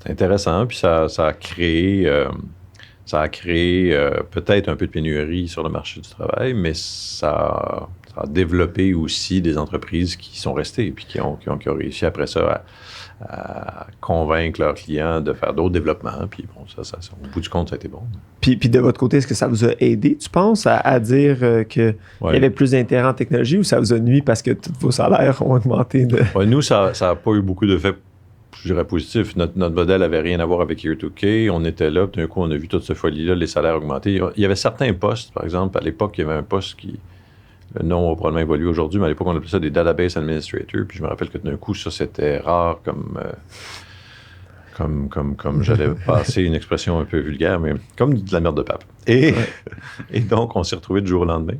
intéressant, puis ça a créé... Ça a créé peut-être un peu de pénurie sur le marché du travail, mais ça a développé aussi des entreprises qui sont restées et puis qui ont réussi après ça à convaincre leurs clients de faire d'autres développements. Puis bon, ça, au bout du compte, ça a été bon. Puis de votre côté, est-ce que ça vous a aidé, tu penses, à dire qu'il y avait plus d'intérêt en technologie ou ça vous a nuit parce que tous vos salaires ont augmenté? Nous, ça n'a pas eu beaucoup d'effets, je dirais, positif. Notre modèle n'avait rien à voir avec Year2K. On était là, puis d'un coup, on a vu toute cette folie-là, les salaires augmenter. Il y avait certains postes, par exemple, à l'époque, il y avait un poste qui... Le nom a probablement évolué aujourd'hui, mais à l'époque, on appelait ça des Database Administrators. Puis je me rappelle que d'un coup, ça, c'était rare comme j'allais passer une expression un peu vulgaire, mais comme de la merde de pape. Et donc, on s'est retrouvés du jour au lendemain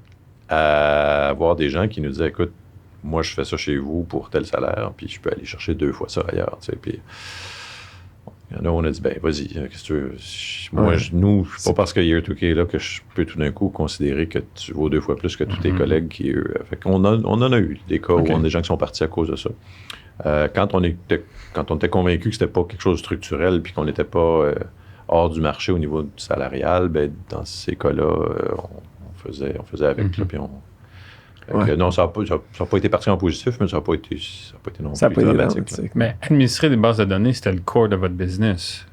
à avoir des gens qui nous disaient, écoute, moi, je fais ça chez vous pour tel salaire, puis je peux aller chercher 2 fois ça ailleurs, tu sais. Puis, il y en a, on a dit, ben, vas-y, qu'est-ce que tu veux? Moi, c'est pas parce que Year2K est là que je peux tout d'un coup considérer que tu vaux 2 fois plus que tous tes collègues qui, eux. Fait qu'on en a eu des cas où on a des gens qui sont partis à cause de ça. Quand on était convaincu que c'était pas quelque chose de structurel, puis qu'on n'était pas hors du marché au niveau du salarial, ben, dans ces cas-là, on faisait avec, là, puis non, ça n'a pas été parti en positif, mais ça n'a pas été non plus dramatique. Mais administrer des bases de données, c'était le core de votre business.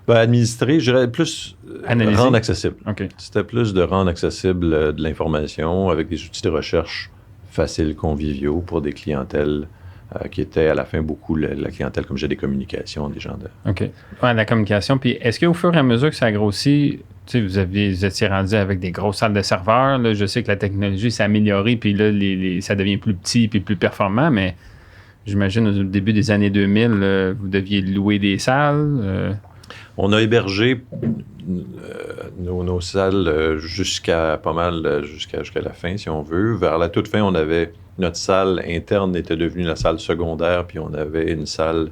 Ben, administrer, je dirais plus rendre accessible. Okay. C'était plus de rendre accessible de l'information avec des outils de recherche faciles, conviviaux pour des clientèles qui étaient à la fin beaucoup la clientèle, comme j'ai des communications, des gens de... OK. Ouais, la communication. Puis est-ce qu'au fur et à mesure que ça grossit, tu sais, vous étiez rendu avec des grosses salles de serveurs. Là, je sais que la technologie s'est améliorée, puis là, ça devient plus petit puis plus performant, mais j'imagine au début des années 2000, vous deviez louer des salles. On a hébergé nos salles jusqu'à la fin, si on veut. Vers la toute fin, on avait notre salle interne était devenue la salle secondaire, puis on avait une salle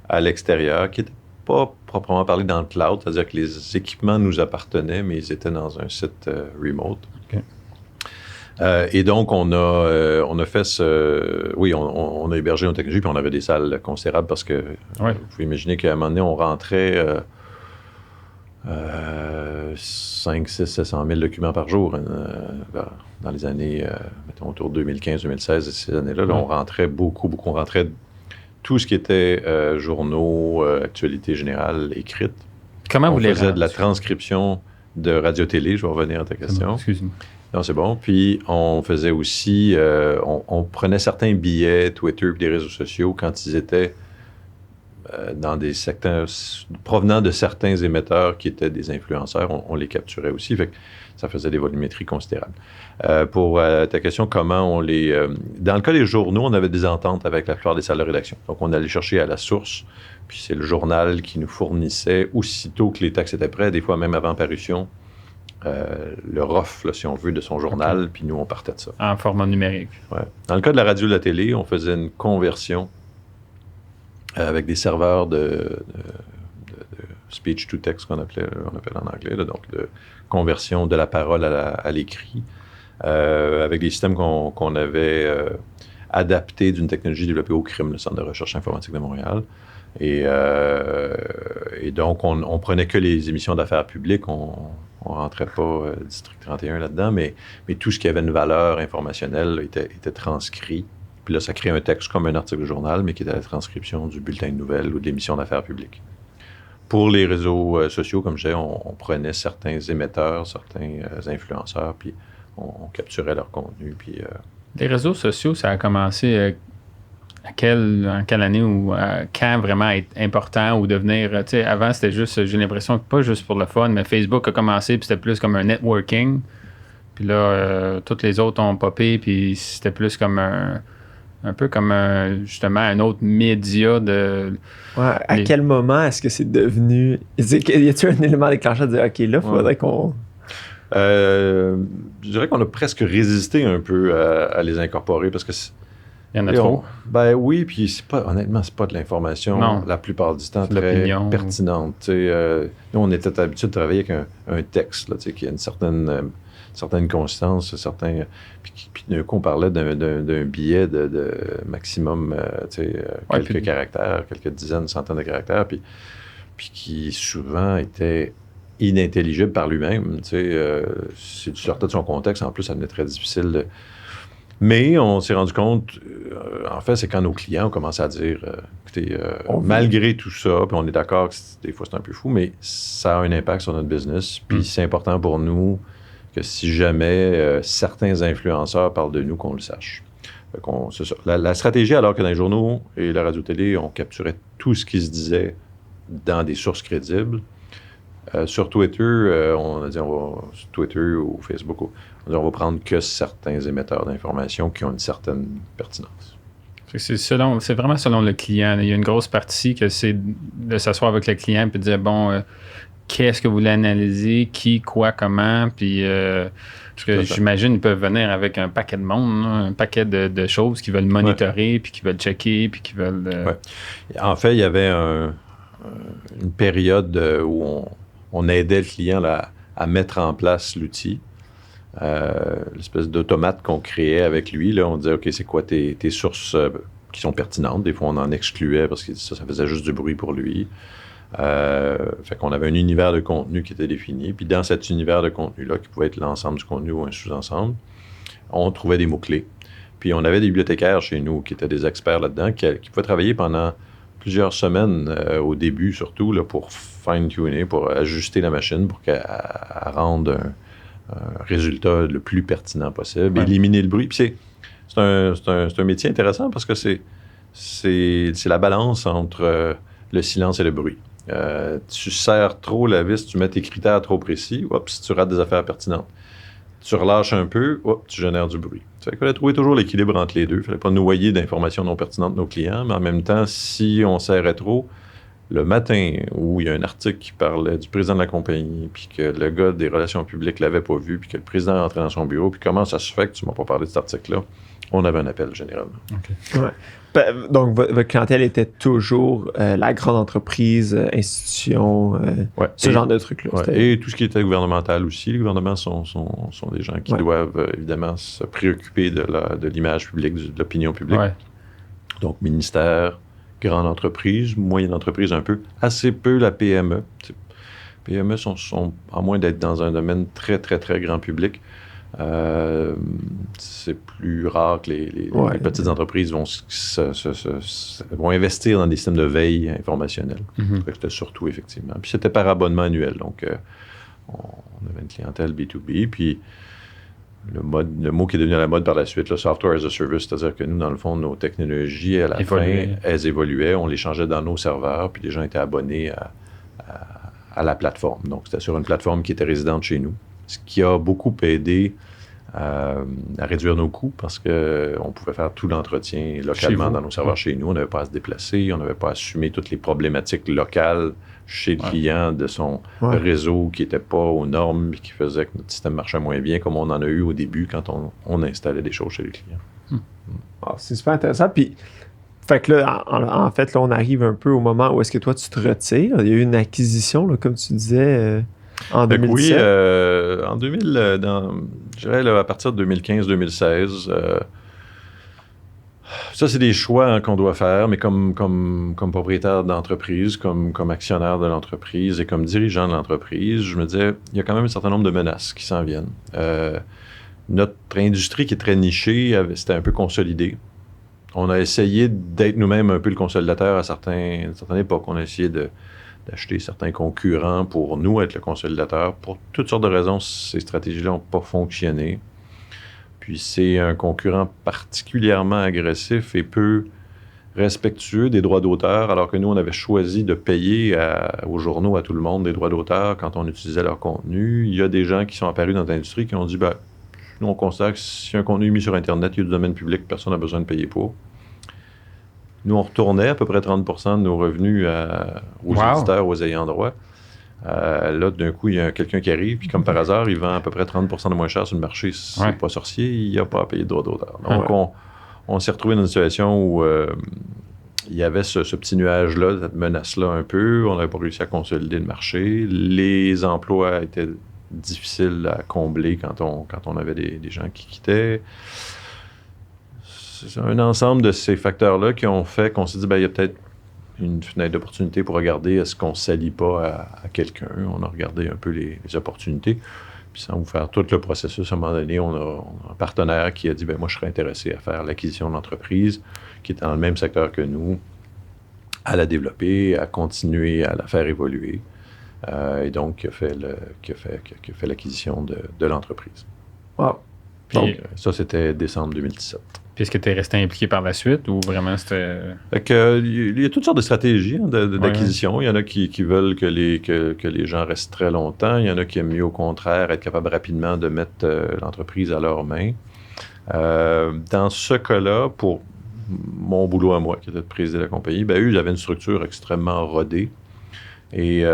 à l'extérieur qui n'était pas proprement parlé dans le cloud, c'est-à-dire que les équipements nous appartenaient, mais ils étaient dans un site remote. Okay. Et donc, on a fait on a hébergé nos technologies, puis on avait des salles considérables parce que vous pouvez imaginer qu'à un moment donné, on rentrait 5, 6, 700 000 documents par jour dans les années, mettons, autour de 2015-2016, ces années-là. Là, on rentrait beaucoup. On rentrait tout ce qui était journaux, actualité générale, écrite. Comment vous les faisait de la transcription de radio-télé, je vais revenir à ta question. Excuse-moi. Non, c'est bon. Puis, on faisait aussi... on prenait certains billets Twitter et des réseaux sociaux quand ils étaient dans des secteurs provenant de certains émetteurs qui étaient des influenceurs. On les capturait aussi. Fait que ça faisait des volumétries considérables. Pour ta question, comment on les... dans le cas des journaux, on avait des ententes avec la plupart des salles de rédaction. Donc, on allait chercher à la source, puis c'est le journal qui nous fournissait, aussitôt que les textes étaient prêts, des fois même avant parution, le ROF, là, si on veut, de son journal, puis nous, on partait de ça. En format numérique. Ouais. Dans le cas de la radio et de la télé, on faisait une conversion avec des serveurs de speech to text, qu'on appelle en anglais, là, donc de conversion de la parole à l'écrit, avec des systèmes qu'on avait adaptés d'une technologie développée au CRIM, le Centre de recherche informatique de Montréal. Et donc, on prenait que les émissions d'affaires publiques, on rentrait pas District 31 là-dedans, mais tout ce qui avait une valeur informationnelle était transcrit. Puis là, ça crée un texte comme un article de journal, mais qui était la transcription du bulletin de nouvelles ou de l'émission d'affaires publiques. Pour les réseaux sociaux, comme je disais, on prenait certains émetteurs, certains influenceurs, puis on capturait leur contenu. Puis, Les réseaux sociaux, ça a commencé en quelle année ou quand vraiment être important ou devenir... Tu sais, avant, c'était juste, j'ai l'impression que pas juste pour le fun, mais Facebook a commencé, puis c'était plus comme un networking. Puis là, toutes les autres ont popé, puis c'était plus comme un peu comme justement un autre média de... Ouais, à quel moment est-ce que c'est devenu... Y a-t-il un élément déclencheur de dire, OK, là, il faudrait qu'on... je dirais qu'on a presque résisté un peu à les incorporer parce que... Il y en a trop. Ben oui, puis honnêtement, c'est pas de l'information la plupart du temps très pertinente. Nous, on était habitués de travailler avec un texte là, qui a une certaine consistance, puis d'un coup, on parlait d'un billet de maximum quelques caractères, quelques dizaines, centaines de caractères, puis qui souvent était inintelligible par lui-même. Si tu sortais de son contexte, en plus, ça devenait très difficile. Mais on s'est rendu compte, en fait, c'est quand nos clients ont commencé à dire, écoutez, malgré tout ça, puis on est d'accord que des fois c'est un peu fou, mais ça a un impact sur notre business, puis c'est important pour nous que si jamais certains influenceurs parlent de nous, qu'on le sache. C'est ça. La stratégie, alors que dans les journaux et la radio-télé, on capturait tout ce qui se disait dans des sources crédibles. Sur Twitter, on a dit sur Twitter ou Facebook, on va prendre que certains émetteurs d'informations qui ont une certaine pertinence. C'est vraiment selon le client. Il y a une grosse partie que c'est de s'asseoir avec le client et de dire, bon, qu'est-ce que vous voulez analyser, qui, quoi, comment, puis parce que j'imagine qu'ils peuvent venir avec un paquet de monde, un paquet de choses qu'ils veulent monitorer, puis qu'ils veulent checker, puis qu'ils veulent... En fait, il y avait une période où on aidait le client à mettre en place l'outil. L'espèce d'automate qu'on créait avec lui. Là, on disait, OK, c'est quoi tes sources qui sont pertinentes? Des fois, on en excluait parce que ça faisait juste du bruit pour lui. Fait qu'on avait un univers de contenu qui était défini. Puis dans cet univers de contenu-là, qui pouvait être l'ensemble du contenu ou un sous-ensemble, on trouvait des mots-clés. Puis on avait des bibliothécaires chez nous qui étaient des experts là-dedans, qui pouvaient travailler pendant plusieurs semaines au début, surtout, là, pour fine-tuner, pour ajuster la machine, pour qu'elle rende un résultat le plus pertinent possible, éliminer le bruit. Puis c'est un métier intéressant parce que c'est la balance entre le silence et le bruit. Tu serres trop la vis, tu mets tes critères trop précis, tu rates des affaires pertinentes. Tu relâches un peu, tu génères du bruit. Il fallait trouver toujours l'équilibre entre les deux. Il ne fallait pas noyer d'informations non pertinentes de nos clients, mais en même temps, si on serrait trop, le matin où il y a un article qui parlait du président de la compagnie, puis que le gars des relations publiques ne l'avait pas vu, puis que le président est rentré dans son bureau, puis comment ça se fait que tu ne m'as pas parlé de cet article-là, on avait un appel généralement. Okay. Ouais. Donc, votre clientèle était toujours la grande entreprise, institution, ce genre de trucs-là. Et tout ce qui était gouvernemental aussi. Les gouvernements sont des gens qui doivent évidemment se préoccuper de l'image publique, de l'opinion publique. Ouais. Donc, ministère, grande entreprise, moyenne entreprise un peu, assez peu la PME. PME sont à moins d'être dans un domaine très, très, très grand public. C'est plus rare que les petites entreprises vont investir dans des systèmes de veille informationnelle. C'était surtout, effectivement. Puis c'était par abonnement annuel. Donc, on avait une clientèle B2B. Puis le mot qui est devenu à la mode par la suite, le software as a service, c'est-à-dire que nous, dans le fond, nos technologies, à la fin, elles évoluaient, on les changeait dans nos serveurs, puis les gens étaient abonnés à la plateforme. Donc, c'était sur une plateforme qui était résidente chez nous, ce qui a beaucoup aidé à réduire nos coûts parce qu'on pouvait faire tout l'entretien localement dans nos serveurs chez nous. On n'avait pas à se déplacer, on n'avait pas à assumer toutes les problématiques locales chez le client de son réseau qui n'était pas aux normes et qui faisait que notre système marchait moins bien, comme on en a eu au début quand on installait des choses chez les clients. C'est super intéressant. Puis, fait que là, en fait, là, on arrive un peu au moment où est-ce que toi, tu te retires. Il y a eu une acquisition, là, comme tu disais, en 2017. Oui, en 2000, je dirais là, à partir de 2015-2016, ça, c'est des choix qu'on doit faire, mais comme propriétaire d'entreprise, comme actionnaire de l'entreprise et comme dirigeant de l'entreprise, je me disais, il y a quand même un certain nombre de menaces qui s'en viennent. Notre industrie qui est très nichée, c'était un peu consolidée. On a essayé d'être nous-mêmes un peu le consolidateur à certaines époques. On a essayé d'acheter certains concurrents pour nous être le consolidateur. Pour toutes sortes de raisons, ces stratégies-là n'ont pas fonctionné. Puis c'est un concurrent particulièrement agressif et peu respectueux des droits d'auteur, alors que nous, on avait choisi de payer aux journaux, à tout le monde, des droits d'auteur quand on utilisait leur contenu. Il y a des gens qui sont apparus dans l'industrie qui ont dit, nous, on constate que si un contenu est mis sur Internet, il y a du domaine public, personne n'a besoin de payer pour. Nous, on retournait à peu près 30% de nos revenus aux éditeurs, aux ayants droit. Là, d'un coup, il y a quelqu'un qui arrive, puis comme par hasard, il vend à peu près 30% de moins cher sur le marché. C'est pas sorcier, il n'y a pas à payer de droits d'auteur. Donc, on s'est retrouvé dans une situation où il y avait ce petit nuage-là, cette menace-là un peu. On n'avait pas réussi à consolider le marché. Les emplois étaient difficiles à combler quand on avait des gens qui quittaient. C'est un ensemble de ces facteurs-là qui ont fait qu'on s'est dit, il y a peut-être une fenêtre d'opportunité pour regarder est-ce qu'on ne s'allie pas à quelqu'un. On a regardé un peu les opportunités. Puis sans vous faire tout le processus, à un moment donné, on a un partenaire qui a dit, moi, je serais intéressé à faire l'acquisition de l'entreprise qui est dans le même secteur que nous, à la développer, à continuer à la faire évoluer. Et donc, qui a fait l'acquisition de l'entreprise. Wow. Donc, ça, c'était décembre 2017. Puis est-ce que tu es resté impliqué par la suite ou vraiment c'était... Il y a toutes sortes de stratégies d'acquisition. Il y en a qui veulent que les gens restent très longtemps. Il y en a qui aiment mieux, au contraire, être capable rapidement de mettre l'entreprise à leurs mains. Dans ce cas-là, pour mon boulot à moi, qui était de présider la compagnie, eux, ils avaient une structure extrêmement rodée. Et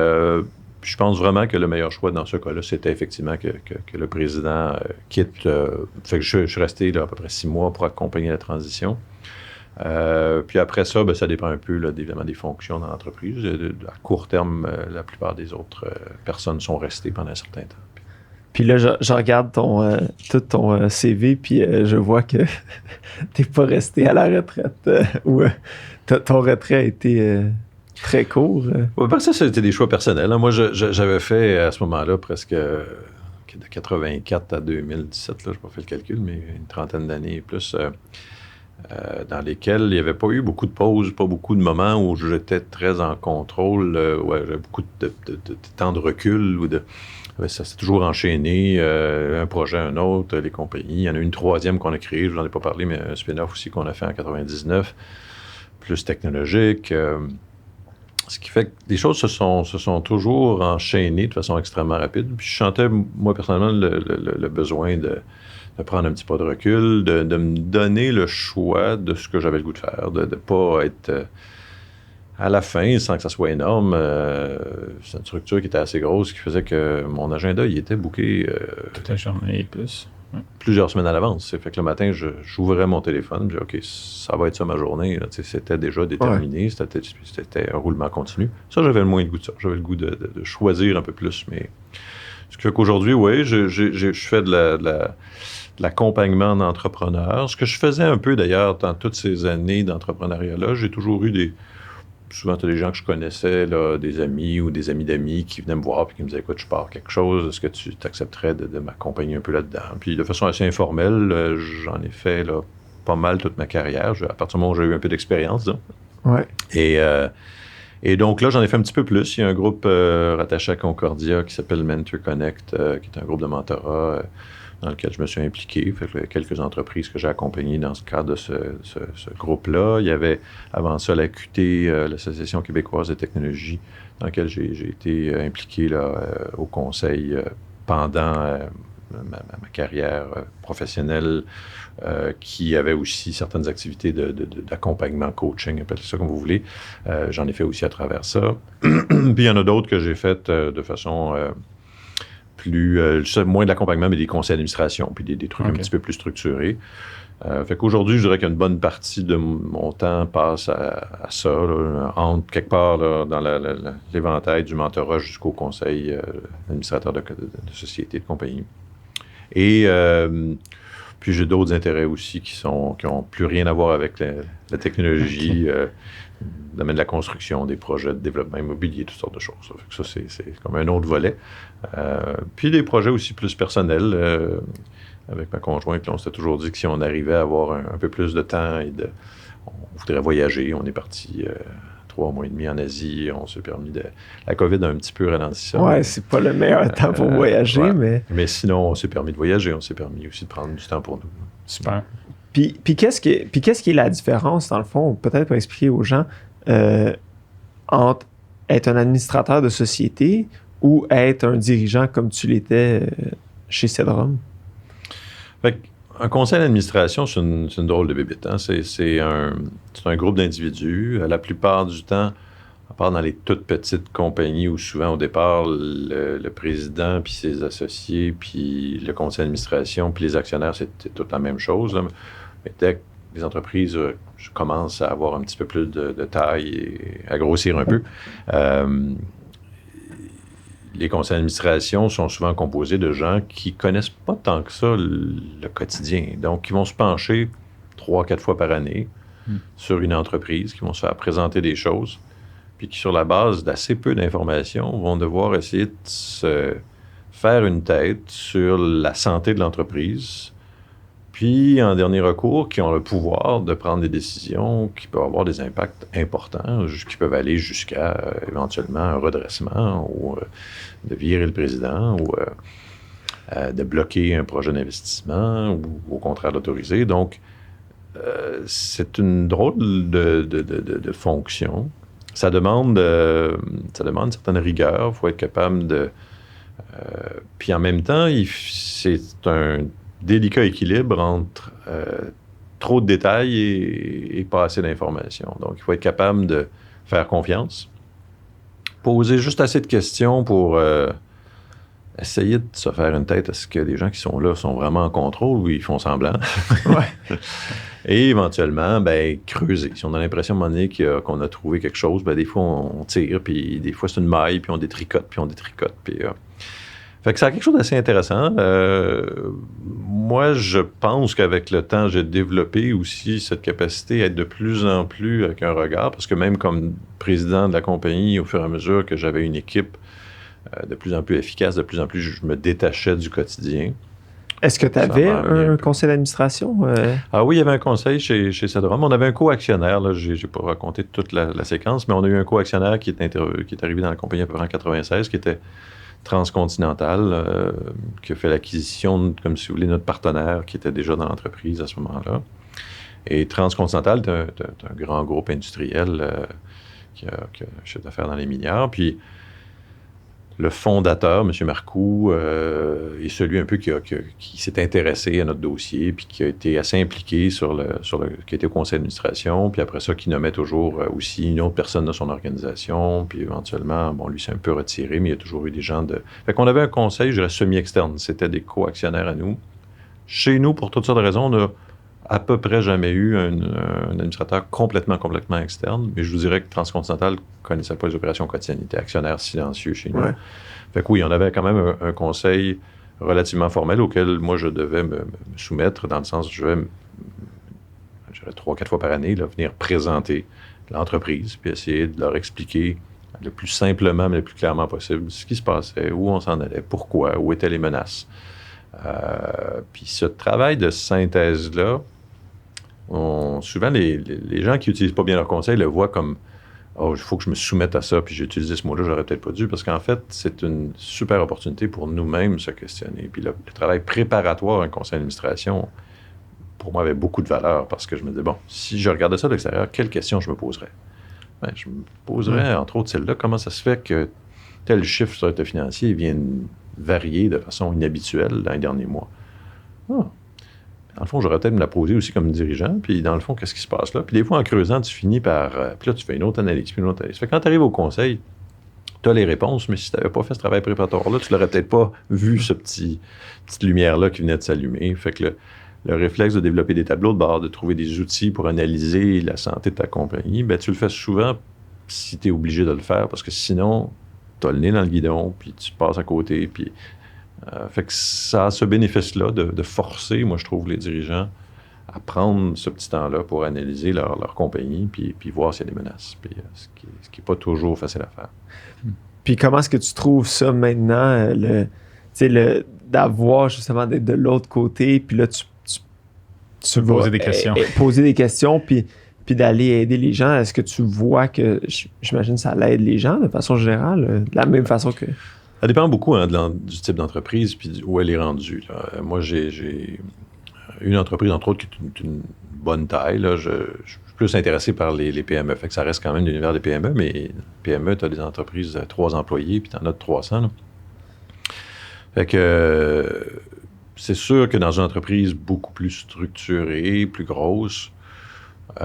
je pense vraiment que le meilleur choix dans ce cas-là, c'était effectivement que le président quitte. Fait que je suis resté là, à peu près 6 mois pour accompagner la transition. Puis après ça, ça dépend un peu évidemment des fonctions dans l'entreprise. À court terme, la plupart des autres personnes sont restées pendant un certain temps. Puis là, je regarde tout ton CV, puis je vois que tu n'es pas resté à la retraite ou ton retrait a été... très court. Ça, c'était des choix personnels. Moi, j'avais fait à ce moment-là presque de 84 à 2017, je n'ai pas fait le calcul, mais une trentaine d'années et plus, dans lesquelles il n'y avait pas eu beaucoup de pauses, pas beaucoup de moments où j'étais très en contrôle, j'avais beaucoup de temps de recul. Ça s'est toujours enchaîné, un projet, un autre, les compagnies. Il y en a une troisième qu'on a créée, je n'en ai pas parlé, mais un spin-off aussi qu'on a fait en 99, plus technologique. Ce qui fait que les choses se sont toujours enchaînées de façon extrêmement rapide. Puis je sentais, moi, personnellement, le besoin de prendre un petit pas de recul, de me donner le choix de ce que j'avais le goût de faire, de ne pas être à la fin, sans que ça soit énorme. C'est une structure qui était assez grosse, qui faisait que mon agenda, il était booké... toute la journée et plus. Plusieurs semaines à l'avance. Fait que le matin, j'ouvrais mon téléphone, je disais, OK, ça va être ça ma journée. Là, c'était déjà déterminé, c'était un roulement continu. Ça, j'avais le moins le goût de ça. J'avais le goût de choisir un peu plus. Mais ce qui fait qu'aujourd'hui, je fais de l'accompagnement d'entrepreneurs. Ce que je faisais un peu, d'ailleurs, dans toutes ces années d'entrepreneuriat-là, j'ai toujours eu souvent, tu as des gens que je connaissais, là, des amis ou des amis d'amis qui venaient me voir et qui me disaient, écoute, je pars quelque chose, est-ce que tu t'accepterais de m'accompagner un peu là-dedans? Puis de façon assez informelle, j'en ai fait pas mal toute ma carrière, à partir du moment où j'ai eu un peu d'expérience, disons. Ouais. Et donc là, j'en ai fait un petit peu plus. Il y a un groupe rattaché à Concordia qui s'appelle Mentor Connect, qui est un groupe de mentorat dans lequel je me suis impliqué. Fait que quelques entreprises que j'ai accompagnées dans ce cadre de ce groupe-là. Il y avait avant ça l'AQT, l'Association québécoise de technologie, dans laquelle j'ai été impliqué là, au conseil pendant ma carrière professionnelle, qui avait aussi certaines activités d'accompagnement, coaching, appelez ça comme vous voulez. J'en ai fait aussi à travers ça. Puis il y en a d'autres que j'ai faites de façon moins de l'accompagnement, mais des conseils d'administration, puis des trucs un petit peu plus structurés. Fait qu'aujourd'hui, je dirais qu'une bonne partie de mon temps passe à ça, là, entre quelque part là, dans l'éventail du mentorat jusqu'au conseil administrateur de société, de compagnie. Et puis j'ai d'autres intérêts aussi qui n'ont plus rien à voir avec la technologie, le domaine de la construction, des projets de développement immobilier, toutes sortes de choses. Ça, c'est comme un autre volet. Puis des projets aussi plus personnels. Avec ma conjointe, là, on s'était toujours dit que si on arrivait à avoir un peu plus de temps on voudrait voyager. On est parti 3 mois et demi en Asie. On s'est permis La COVID a un petit peu ralenti ça. Ouais, c'est pas le meilleur temps pour voyager, ouais. Mais sinon, on s'est permis de voyager. On s'est permis aussi de prendre du temps pour nous. Super. Puis qu'est-ce qui est la différence, dans le fond, peut-être pour expliquer aux gens, entre être un administrateur de société ou être un dirigeant comme tu l'étais chez Cedrom? Fait un conseil d'administration, c'est une drôle de bébite. Hein? C'est un groupe d'individus. La plupart du temps, à part dans les toutes petites compagnies où souvent au départ, le président puis ses associés puis le conseil d'administration puis les actionnaires, c'était toute la même chose. Là. Mais dès que les entreprises commencent à avoir un petit peu plus de taille et à grossir un peu, les conseils d'administration sont souvent composés de gens qui ne connaissent pas tant que ça le quotidien. Donc, ils vont se pencher 3-4 fois par année sur une entreprise, qui vont se faire présenter des choses, puis qui, sur la base d'assez peu d'informations, vont devoir essayer de se faire une tête sur la santé de l'entreprise, puis, en dernier recours, qui ont le pouvoir de prendre des décisions qui peuvent avoir des impacts importants, qui peuvent aller jusqu'à éventuellement un redressement ou de virer le président ou de bloquer un projet d'investissement ou au contraire d'autoriser. Donc, c'est une drôle de fonction. Ça demande une certaine rigueur. Il faut être capable de... puis en même temps, c'est un délicat équilibre entre trop de détails et pas assez d'informations. Donc, il faut être capable de faire confiance, poser juste assez de questions pour essayer de se faire une tête à ce que les gens qui sont là sont vraiment en contrôle ou ils font semblant. Ouais. Et éventuellement, creuser. Si on a l'impression à un moment donné qu'on a trouvé quelque chose, des fois, on tire, puis des fois, c'est une maille, puis on détricote, puis... Fait que ça a quelque chose d'assez intéressant. Moi, je pense qu'avec le temps, j'ai développé aussi cette capacité à être de plus en plus avec un regard, parce que même comme président de la compagnie, au fur et à mesure que j'avais une équipe de plus en plus efficace, de plus en plus, je me détachais du quotidien. Est-ce que tu avais un conseil d'administration? Ah oui, il y avait un conseil chez Cedrom. On avait un co-actionnaire. Je n'ai pas raconté toute la séquence, mais on a eu un co-actionnaire qui est arrivé dans la compagnie à peu près en 1996, qui était Transcontinental, qui a fait l'acquisition, comme si vous voulez, notre partenaire qui était déjà dans l'entreprise à ce moment-là. Et Transcontinental est un grand groupe industriel qui a un chiffre d'affaires dans les milliards. Puis le fondateur, M. Marcoux, est celui un peu qui s'est intéressé à notre dossier puis qui a été assez impliqué qui était au conseil d'administration, puis après ça, qui nommait toujours aussi une autre personne dans son organisation, puis éventuellement, lui s'est un peu retiré, mais il y a toujours eu des gens Fait qu'on avait un conseil, je dirais, semi-externe. C'était des co-actionnaires à nous. Chez nous, pour toutes sortes de raisons, on n'a à peu près jamais eu un administrateur complètement externe, mais je vous dirais que Transcontinental ne connaissait pas les opérations quotidiennes. Il était actionnaire silencieux chez nous. Ouais. Fait que oui, on avait quand même un conseil relativement formel auquel moi je devais me soumettre, dans le sens où je vais 3-4 fois par année venir présenter l'entreprise, puis essayer de leur expliquer le plus simplement mais le plus clairement possible ce qui se passait, où on s'en allait, pourquoi, où étaient les menaces. Puis ce travail de synthèse-là, souvent les gens qui n'utilisent pas bien leur conseil le voient comme il faut que je me soumette à ça, puis j'ai utilisé ce mot-là, j'aurais peut-être pas dû, parce qu'en fait, c'est une super opportunité pour nous-mêmes se questionner. Puis le travail préparatoire à un conseil d'administration, pour moi, avait beaucoup de valeur, parce que je me disais, bon, si je regardais ça de l'extérieur, quelles questions je me poserais? Ben, je me poserais, entre autres, celle-là, comment ça se fait que tel chiffre sur l'état financier vienne varier de façon inhabituelle dans les derniers mois? Dans le fond, j'aurais peut-être me la poser aussi comme dirigeant, puis dans le fond, qu'est-ce qui se passe là? Puis des fois, en creusant, tu finis par... puis là, tu fais une autre analyse, puis une autre analyse. Fait que quand tu arrives au conseil, tu as les réponses, mais si tu n'avais pas fait ce travail préparatoire-là, tu l'aurais peut-être pas vu, petite lumière-là qui venait de s'allumer. Fait que le réflexe de développer des tableaux de bord, de trouver des outils pour analyser la santé de ta compagnie, ben tu le fais souvent si tu es obligé de le faire, parce que sinon, tu as le nez dans le guidon, puis tu passes à côté, puis... fait que ça a ce bénéfice-là de forcer, moi, je trouve, les dirigeants à prendre ce petit temps-là pour analyser leur compagnie puis voir s'il y a des menaces. Puis, ce qui n'est pas toujours facile à faire. Puis comment est-ce que tu trouves ça maintenant, d'avoir justement d'être de l'autre côté, puis là, tu vas poser des questions. Poser des questions, puis d'aller aider les gens. Est-ce que tu vois que, j'imagine, ça l'aide les gens de façon générale, de la même façon que... Ça dépend beaucoup du type d'entreprise puis où elle est rendue. Là. Moi, j'ai une entreprise, entre autres, qui est une bonne taille. Là. Je suis plus intéressé par les PME. Fait que ça reste quand même l'univers des PME, mais PME, tu as des entreprises de 3 employés, puis tu en as de 300. Là. Fait que c'est sûr que dans une entreprise beaucoup plus structurée, plus grosse,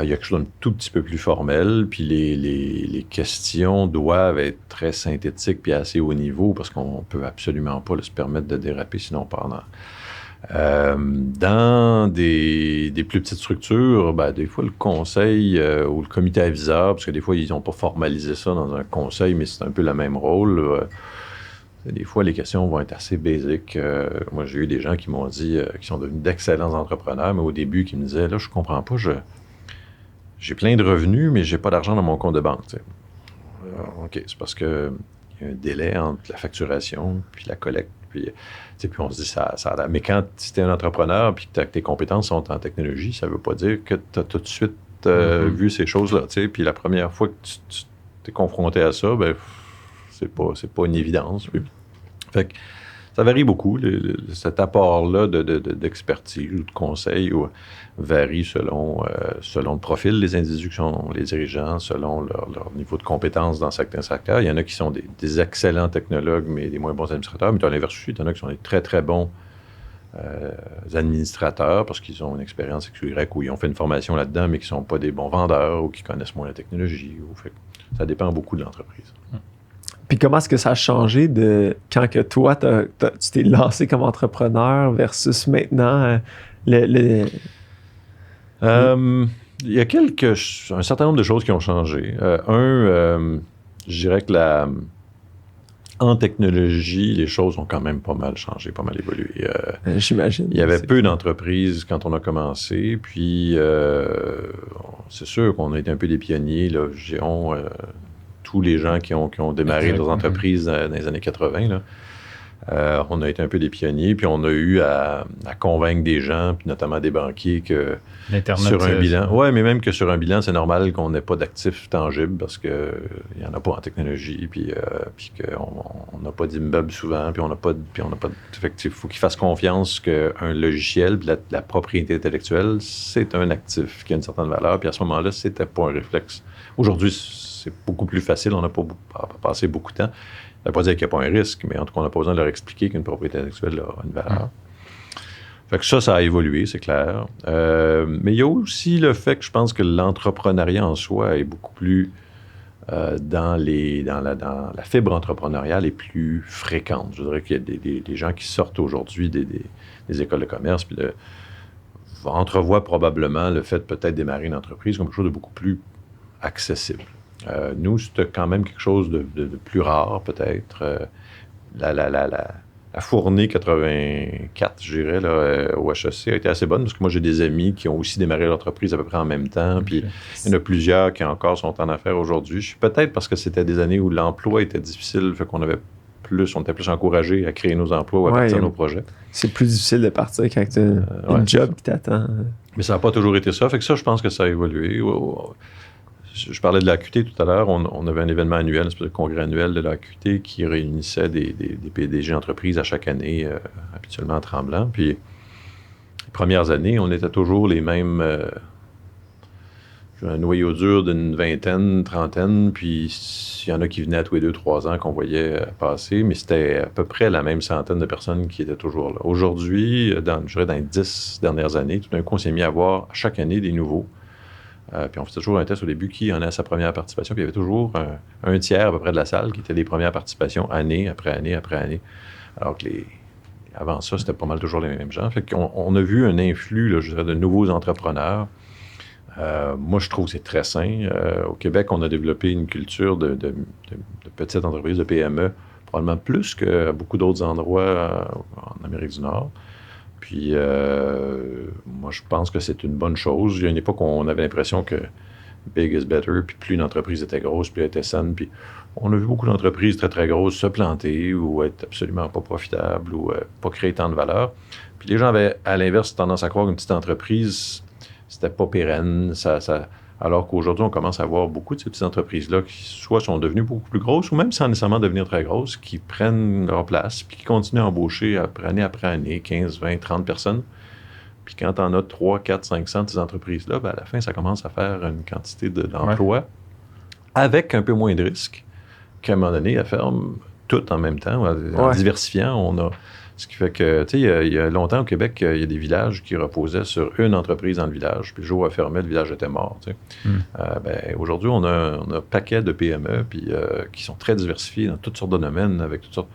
il y a quelque chose d'un tout petit peu plus formel, puis les questions doivent être très synthétiques puis assez haut niveau, parce qu'on ne peut absolument pas se permettre de déraper, sinon on part dans des plus petites structures, ben, des fois le conseil ou le comité aviseur, parce que des fois ils n'ont pas formalisé ça dans un conseil, mais c'est un peu le même rôle. Des fois, les questions vont être assez basiques. Moi, j'ai eu des gens qui m'ont dit qu'ils sont devenus d'excellents entrepreneurs, mais au début, qui me disaient, là, je comprends pas, j'ai plein de revenus, mais j'ai pas d'argent dans mon compte de banque. OK, c'est parce que il y a un délai entre la facturation puis la collecte. Puis on se dit, ça mais quand tu es un entrepreneur puis que tes compétences sont en technologie, ça veut pas dire que tu as tout de suite vu ces choses-là. Puis la première fois que tu t'es confronté à ça, ben c'est pas une évidence. Puis. Fait que ça varie beaucoup. Cet apport-là d'expertise ou de conseil varie selon le profil des individus qui sont les dirigeants, selon leur niveau de compétence dans certains secteurs. Il y en a qui sont des excellents technologues, mais des moins bons administrateurs. Mais tu as l'inverse aussi. Il y en a qui sont des très, très bons administrateurs parce qu'ils ont une expérience X ou Y ou ils ont fait une formation là-dedans, mais qui ne sont pas des bons vendeurs ou qui connaissent moins la technologie. Fait, ça dépend beaucoup de l'entreprise. Puis comment est-ce que ça a changé de quand que toi, tu t'es lancé comme entrepreneur versus maintenant? Il y a un certain nombre de choses qui ont changé. Je dirais que en technologie, les choses ont quand même pas mal changé, pas mal évolué. J'imagine. Il y avait peu d'entreprises quand on a commencé, puis c'est sûr qu'on a été un peu des pionniers, là, tous les gens qui ont démarré leurs entreprises dans les années 80, là. On a été un peu des pionniers, puis on a eu à convaincre des gens, puis notamment des banquiers, que l'Internet, sur un bilan... Oui, mais même que sur un bilan, c'est normal qu'on n'ait pas d'actifs tangibles, parce qu'il n'y en a pas en technologie, puis qu'on n'a pas d'immeubles souvent, puis on n'a pas d'effectifs. Il faut qu'ils fassent confiance qu'un logiciel, puis la propriété intellectuelle, c'est un actif qui a une certaine valeur, puis à ce moment-là, c'était pas un réflexe. Aujourd'hui, c'est beaucoup plus facile, on n'a pas passé beaucoup de temps. Ça ne veut pas dire qu'il n'y a pas un risque, mais en tout cas, on n'a pas besoin de leur expliquer qu'une propriété intellectuelle a une valeur. Fait que ça a évolué, c'est clair. Mais il y a aussi le fait que je pense que l'entrepreneuriat en soi est beaucoup plus dans la fibre entrepreneuriale est plus fréquente. Je dirais qu'il y a des gens qui sortent aujourd'hui des écoles de commerce puis entrevoient probablement le fait de peut-être démarrer une entreprise comme quelque chose de beaucoup plus accessible. Nous, c'était quand même quelque chose de plus rare, peut-être. La fournée 84, je dirais, là, au HEC, a été assez bonne, parce que moi, j'ai des amis qui ont aussi démarré l'entreprise à peu près en même temps, puis il y en a plusieurs qui encore sont en affaires aujourd'hui. Peut-être parce que c'était des années où l'emploi était difficile, fait qu'on on était plus encouragés à créer nos emplois ou à partir de nos projets. C'est plus difficile de partir quand tu as un job qui t'attend. Mais ça n'a pas toujours été ça, fait que ça, je pense que ça a évolué. je parlais de l'AQT tout à l'heure. On avait un événement annuel, un espèce de congrès annuel de l'AQT qui réunissait des PDG d'entreprises à chaque année, habituellement à Tremblant. Puis, les premières années, on était toujours les mêmes... un noyau dur d'une vingtaine, trentaine, puis il y en a qui venaient à tous les 2-3 ans qu'on voyait passer, mais c'était à peu près la même centaine de personnes qui étaient toujours là. Aujourd'hui, je dirais dans les 10 dernières années, tout d'un coup, on s'est mis à voir chaque année des nouveaux. Puis on faisait toujours un test au début qui en a sa première participation, puis il y avait toujours un tiers à peu près de la salle qui était des premières participations année après année après année. Alors que avant ça, c'était pas mal toujours les mêmes gens. Fait qu'on a vu un influx, là, je dirais, de nouveaux entrepreneurs. Moi, je trouve que c'est très sain. Au Québec, on a développé une culture de petites entreprises, de PME, probablement plus qu'à beaucoup d'autres endroits en Amérique du Nord. Puis, moi, je pense que c'est une bonne chose. Il y a une époque où on avait l'impression que big is better, puis plus une entreprise était grosse, plus elle était saine. Puis, on a vu beaucoup d'entreprises très, très grosses se planter ou être absolument pas profitables ou pas créer tant de valeur. Puis, les gens avaient, à l'inverse, tendance à croire qu'une petite entreprise... c'était pas pérenne, alors qu'aujourd'hui, on commence à voir beaucoup de ces petites entreprises-là qui soit sont devenues beaucoup plus grosses ou même sans nécessairement devenir très grosses, qui prennent leur place puis qui continuent à embaucher année après année 15, 20, 30 personnes. Puis quand on a 3, 4, 500 de ces entreprises-là, à la fin, ça commence à faire une quantité d'emplois avec un peu moins de risques qu'à un moment donné, elles ferment tout en même temps. En diversifiant, on a... Ce qui fait que, tu sais, il y a longtemps au Québec, il y a des villages qui reposaient sur une entreprise dans le village. Puis le jour où elle fermait, le village était mort. Tu sais. Aujourd'hui, on a un paquet de PME puis, qui sont très diversifiés dans toutes sortes de domaines, avec toutes sortes.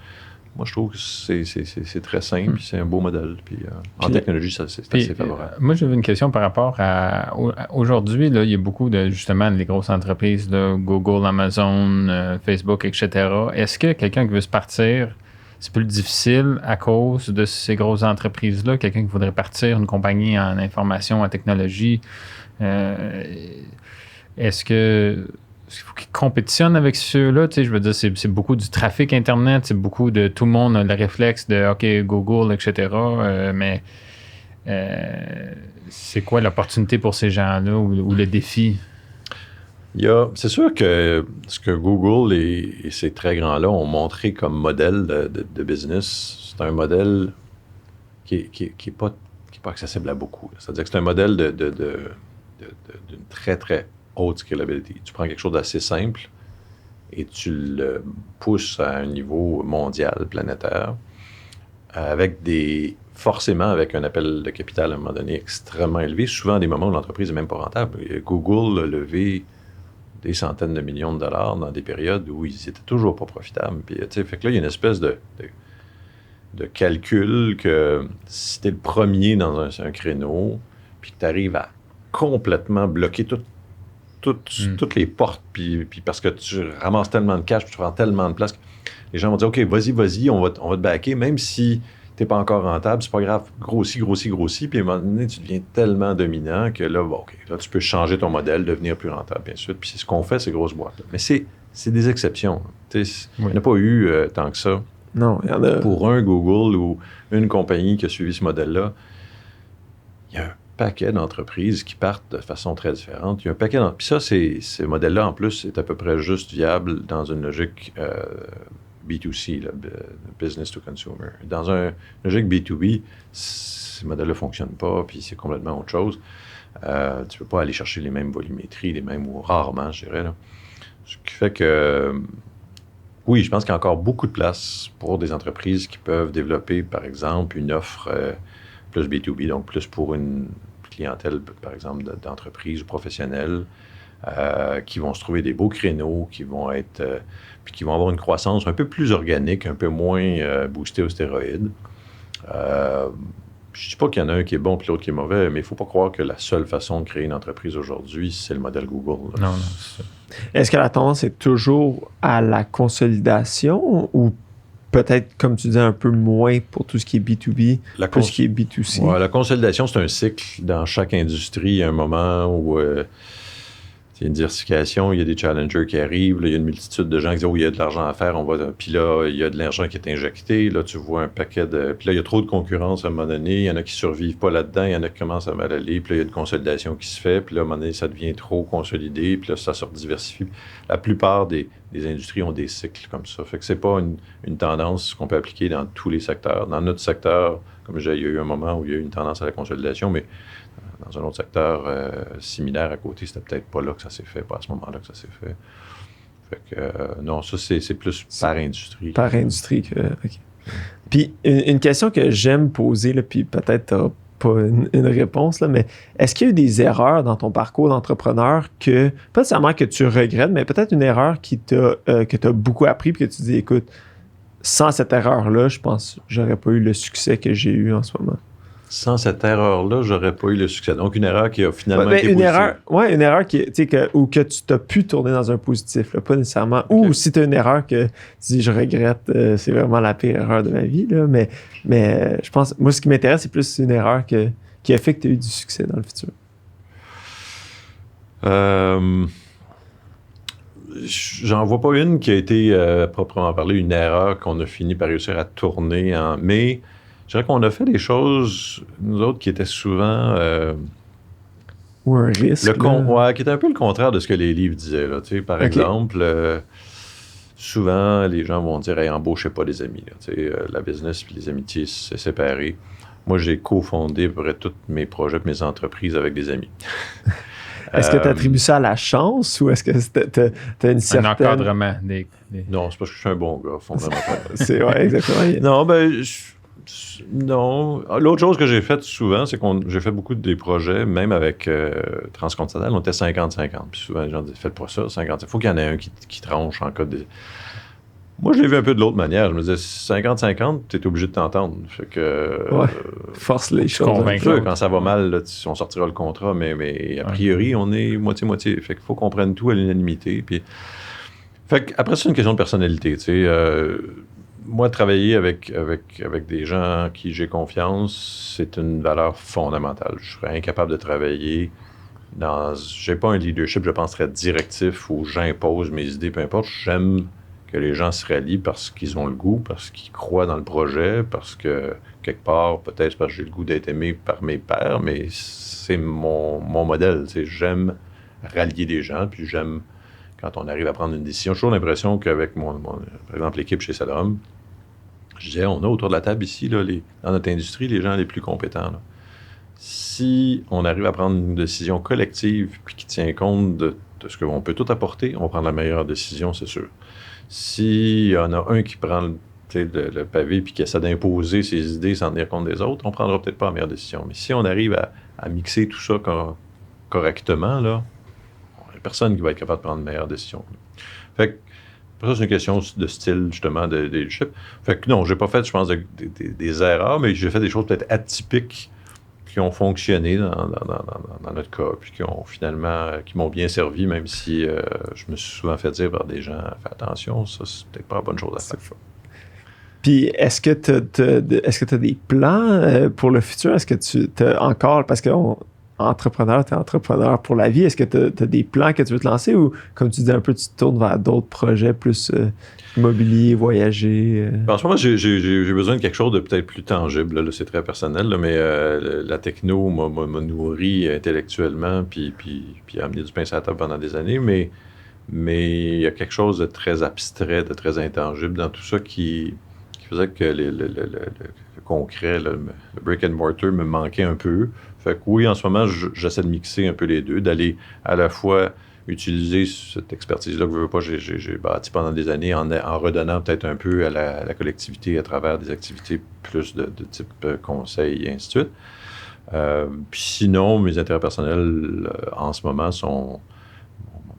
Moi, je trouve que c'est très simple, puis c'est un beau modèle. Puis en technologie, c'est assez favorable. Moi, j'avais une question par rapport à... Aujourd'hui, là, il y a beaucoup de, justement, les grosses entreprises, là, Google, Amazon, Facebook, etc. Est-ce que quelqu'un qui veut se partir... c'est plus difficile à cause de ces grosses entreprises-là? Quelqu'un qui voudrait partir une compagnie en information, en technologie, est-ce qu'il faut qu'ils compétitionnent avec ceux-là? Tu sais, je veux dire, c'est beaucoup du trafic Internet, c'est beaucoup de... Tout le monde a le réflexe de OK, Google, etc. Mais c'est quoi l'opportunité pour ces gens-là ou le défi? C'est sûr que ce que Google et ces très grands-là ont montré comme modèle de business, c'est un modèle qui est pas accessible à beaucoup. C'est-à-dire que c'est un modèle d'une très, très haute scalability. Tu prends quelque chose d'assez simple et tu le pousses à un niveau mondial, planétaire, forcément avec un appel de capital à un moment donné extrêmement élevé, souvent à des moments où l'entreprise n'est même pas rentable. Google a levé des centaines de millions de dollars dans des périodes où ils n'étaient toujours pas profitables. Puis, fait que là, il y a une espèce de calcul que si tu es le premier dans un créneau, puis que tu arrives à complètement bloquer toutes les portes, puis parce que tu ramasses tellement de cash, puis tu prends tellement de place, que les gens vont dire « OK, vas-y, on va te backer, même si tu n'es pas encore rentable, c'est pas grave, grossis, puis à un moment donné, tu deviens tellement dominant que là, là, tu peux changer ton modèle, devenir plus rentable, bien sûr. Puis c'est ce qu'on fait, ces grosses boîtes-là. Mais c'est des exceptions. Il n'y en a pas eu tant que ça. Non, il y en a. Pour un Google ou une compagnie qui a suivi ce modèle-là, il y a un paquet d'entreprises qui partent de façon très différente. Il y a un paquet Puis ça, ce modèle-là, en plus, c'est à peu près juste viable dans une logique... B2C, là, business to consumer. Dans une logique B2B, ces modèles-là ne fonctionnent pas, puis c'est complètement autre chose. Tu ne peux pas aller chercher les mêmes volumétries, ou rarement, je dirais. Là. Ce qui fait que, oui, je pense qu'il y a encore beaucoup de place pour des entreprises qui peuvent développer, par exemple, une offre plus B2B, donc plus pour une clientèle, par exemple, d'entreprise ou professionnelle, qui vont se trouver des beaux créneaux, qui vont être... puis qui vont avoir une croissance un peu plus organique, un peu moins boostée aux stéroïdes. Je ne dis pas qu'il y en a un qui est bon et l'autre qui est mauvais, mais il ne faut pas croire que la seule façon de créer une entreprise aujourd'hui, c'est le modèle Google. Non. Est-ce que la tendance est toujours à la consolidation ou peut-être, comme tu disais, un peu moins pour tout ce qui est B2B, tout ce qui est B2C? Ouais, la consolidation, c'est un cycle dans chaque industrie. Il y a un moment où... il y a une diversification, il y a des challengers qui arrivent, là, il y a une multitude de gens qui disent « Oh, il y a de l'argent à faire, puis là, il y a de l'argent qui est injecté, là, tu vois un paquet de... Puis là, il y a trop de concurrence à un moment donné, il y en a qui ne survivent pas là-dedans, il y en a qui commencent à mal aller, puis là, il y a une consolidation qui se fait, puis là, à un moment donné, ça devient trop consolidé, puis là, ça se diversifie. La plupart des industries ont des cycles comme ça. Fait que c'est pas une tendance qu'on peut appliquer dans tous les secteurs. Dans notre secteur, comme je disais, il y a eu un moment où il y a eu une tendance à la consolidation, mais dans un autre secteur similaire à côté, c'était peut-être pas là que ça s'est fait, pas à ce moment-là que ça s'est fait. Fait que non, ça, c'est plus par industrie. Par industrie que... OK. Puis, une question que j'aime poser, là, puis peut-être t'as pas une réponse, là, mais est-ce qu'il y a eu des erreurs dans ton parcours d'entrepreneur que, pas nécessairement que tu regrettes, mais peut-être une erreur que tu as beaucoup appris puis que tu dis, écoute, sans cette erreur-là, je pense que j'aurais pas eu le succès que j'ai eu en ce moment. Sans cette erreur-là, j'aurais pas eu le succès. Donc, une erreur qui a finalement été positive. Une erreur ou que tu t'as pu tourner dans un positif, là, pas nécessairement. Okay. Ou si tu as une erreur que tu dis, je regrette, c'est vraiment la pire erreur de ma vie. Là, mais je pense, moi, ce qui m'intéresse, c'est plus une erreur qui a fait que tu as eu du succès dans le futur. J'en vois pas une qui a été, proprement parlé, une erreur qu'on a fini par réussir à tourner mais je dirais qu'on a fait des choses, nous autres, qui étaient souvent... ou un risque. Qui était un peu le contraire de ce que les livres disaient. Là, par exemple, souvent, les gens vont dire hey, « embauchez pas des amis. » La business et les amitiés, c'est séparé. Moi, j'ai cofondé à peu près tous mes projets et mes entreprises avec des amis. Est-ce que tu attribues ça à la chance ou est-ce que tu as une certaine... Un encadrement. Non, c'est parce que je suis un bon gars, fondamentalement. C'est exactement. Non, non. L'autre chose que j'ai faite souvent, c'est que j'ai fait beaucoup des projets, même avec Transcontinental, on était 50-50. Puis souvent, les gens disaient, faites pas ça, 50. Il faut qu'il y en ait un qui tranche en cas de... Moi, je l'ai vu un peu de l'autre manière. Je me disais, 50-50, tu es obligé de t'entendre. Fait que... force les choses. Quand ça va mal, là, on sortira le contrat, mais a priori, on est moitié-moitié. Fait qu'il faut qu'on prenne tout à l'unanimité. Puis... Fait qu'après, c'est une question de personnalité, tu sais. Moi, travailler avec des gens en qui j'ai confiance, c'est une valeur fondamentale. Je serais incapable de travailler j'ai pas un leadership, je pense, très directif où j'impose mes idées, peu importe. J'aime que les gens se rallient parce qu'ils ont le goût, parce qu'ils croient dans le projet, parce que, quelque part, peut-être parce que j'ai le goût d'être aimé par mes pairs, mais c'est mon modèle. Tu sais, j'aime rallier des gens, puis j'aime quand on arrive à prendre une décision. J'ai toujours l'impression qu'avec par exemple, l'équipe chez Sedrum, je disais, on a autour de la table ici, là, dans notre industrie, les gens les plus compétents. Là. Si on arrive à prendre une décision collective puis qui tient compte de ce qu'on peut tout apporter, on va prendre la meilleure décision, c'est sûr. S'il y en a un qui prend le pavé puis qui essaie d'imposer ses idées sans tenir compte des autres, on ne prendra peut-être pas la meilleure décision. Mais si on arrive à mixer tout ça correctement, là, il n'y a personne qui va être capable de prendre une meilleure décision. Fait que ça, c'est une question de style, justement, de leadership. Fait que non, j'ai pas fait, je pense, des erreurs, mais j'ai fait des choses peut-être atypiques qui ont fonctionné dans notre cas, puis qui m'ont bien servi, même si je me suis souvent fait dire par des gens, fais attention, ça, c'est peut-être pas la bonne chose à faire. Puis, est-ce que tu as des plans pour le futur? Est-ce que tu as encore, parce que t'es entrepreneur pour la vie, est-ce que tu as des plans que tu veux te lancer ou, comme tu dis un peu, tu te tournes vers d'autres projets plus immobilier, voyager? En ce moment, j'ai besoin de quelque chose de peut-être plus tangible. Là, c'est très personnel, là, mais la techno m'a nourri intellectuellement puis a amené du pain sur la table pendant des années, mais il y a quelque chose de très abstrait, de très intangible dans tout ça qui faisait que le concret, le brick and mortar me manquait un peu. Fait que oui, en ce moment, j'essaie de mixer un peu les deux, d'aller à la fois utiliser cette expertise-là que j'ai bâti pendant des années en redonnant peut-être un peu à la collectivité à travers des activités plus de type conseil et ainsi de suite. Puis sinon, mes intérêts personnels en ce moment sont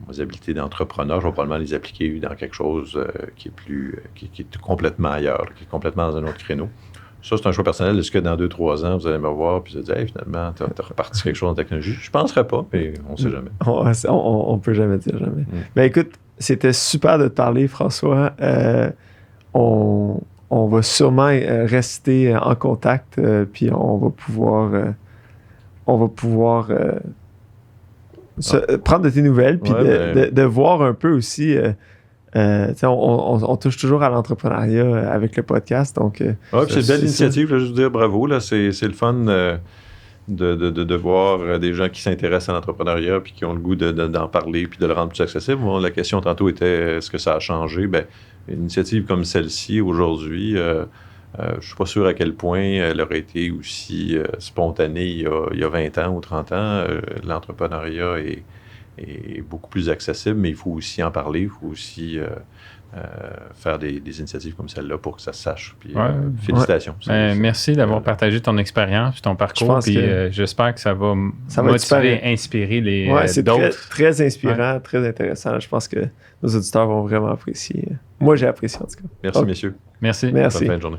mes habiletés d'entrepreneur. Je vais probablement les appliquer dans quelque chose qui est complètement ailleurs, qui est complètement dans un autre créneau. Ça, c'est un choix personnel. Est-ce que dans 2-3 ans, vous allez me voir et vous allez dire, hey, finalement, tu as reparti quelque chose en technologie? Je ne penserais pas, mais on ne sait jamais. On ne peut jamais dire jamais. Ben écoute, c'était super de te parler, François. On va sûrement rester en contact, puis on va pouvoir prendre de tes nouvelles, puis de voir un peu aussi. On touche toujours à l'entrepreneuriat avec le podcast. Donc, c'est une belle initiative. Là, je veux dire bravo. Là, c'est le fun de voir des gens qui s'intéressent à l'entrepreneuriat puis qui ont le goût d'en parler puis de le rendre plus accessible. Moi, la question tantôt était est-ce que ça a changé? Bien, une initiative comme celle-ci aujourd'hui, je ne suis pas sûr à quel point elle aurait été aussi spontanée il y a 20 ans ou 30 ans. L'entrepreneuriat est beaucoup plus accessible, mais il faut aussi en parler, il faut aussi faire des initiatives comme celle-là pour que ça se sache. Puis, félicitations. Merci d'avoir partagé ton expérience, ton parcours, puis j'espère que ça va motiver, inspirer les d'autres. C'est très inspirant, très intéressant. Je pense que nos auditeurs vont vraiment apprécier. Moi, j'ai apprécié en tout cas. Merci, messieurs. Merci. Bonne fin de journée.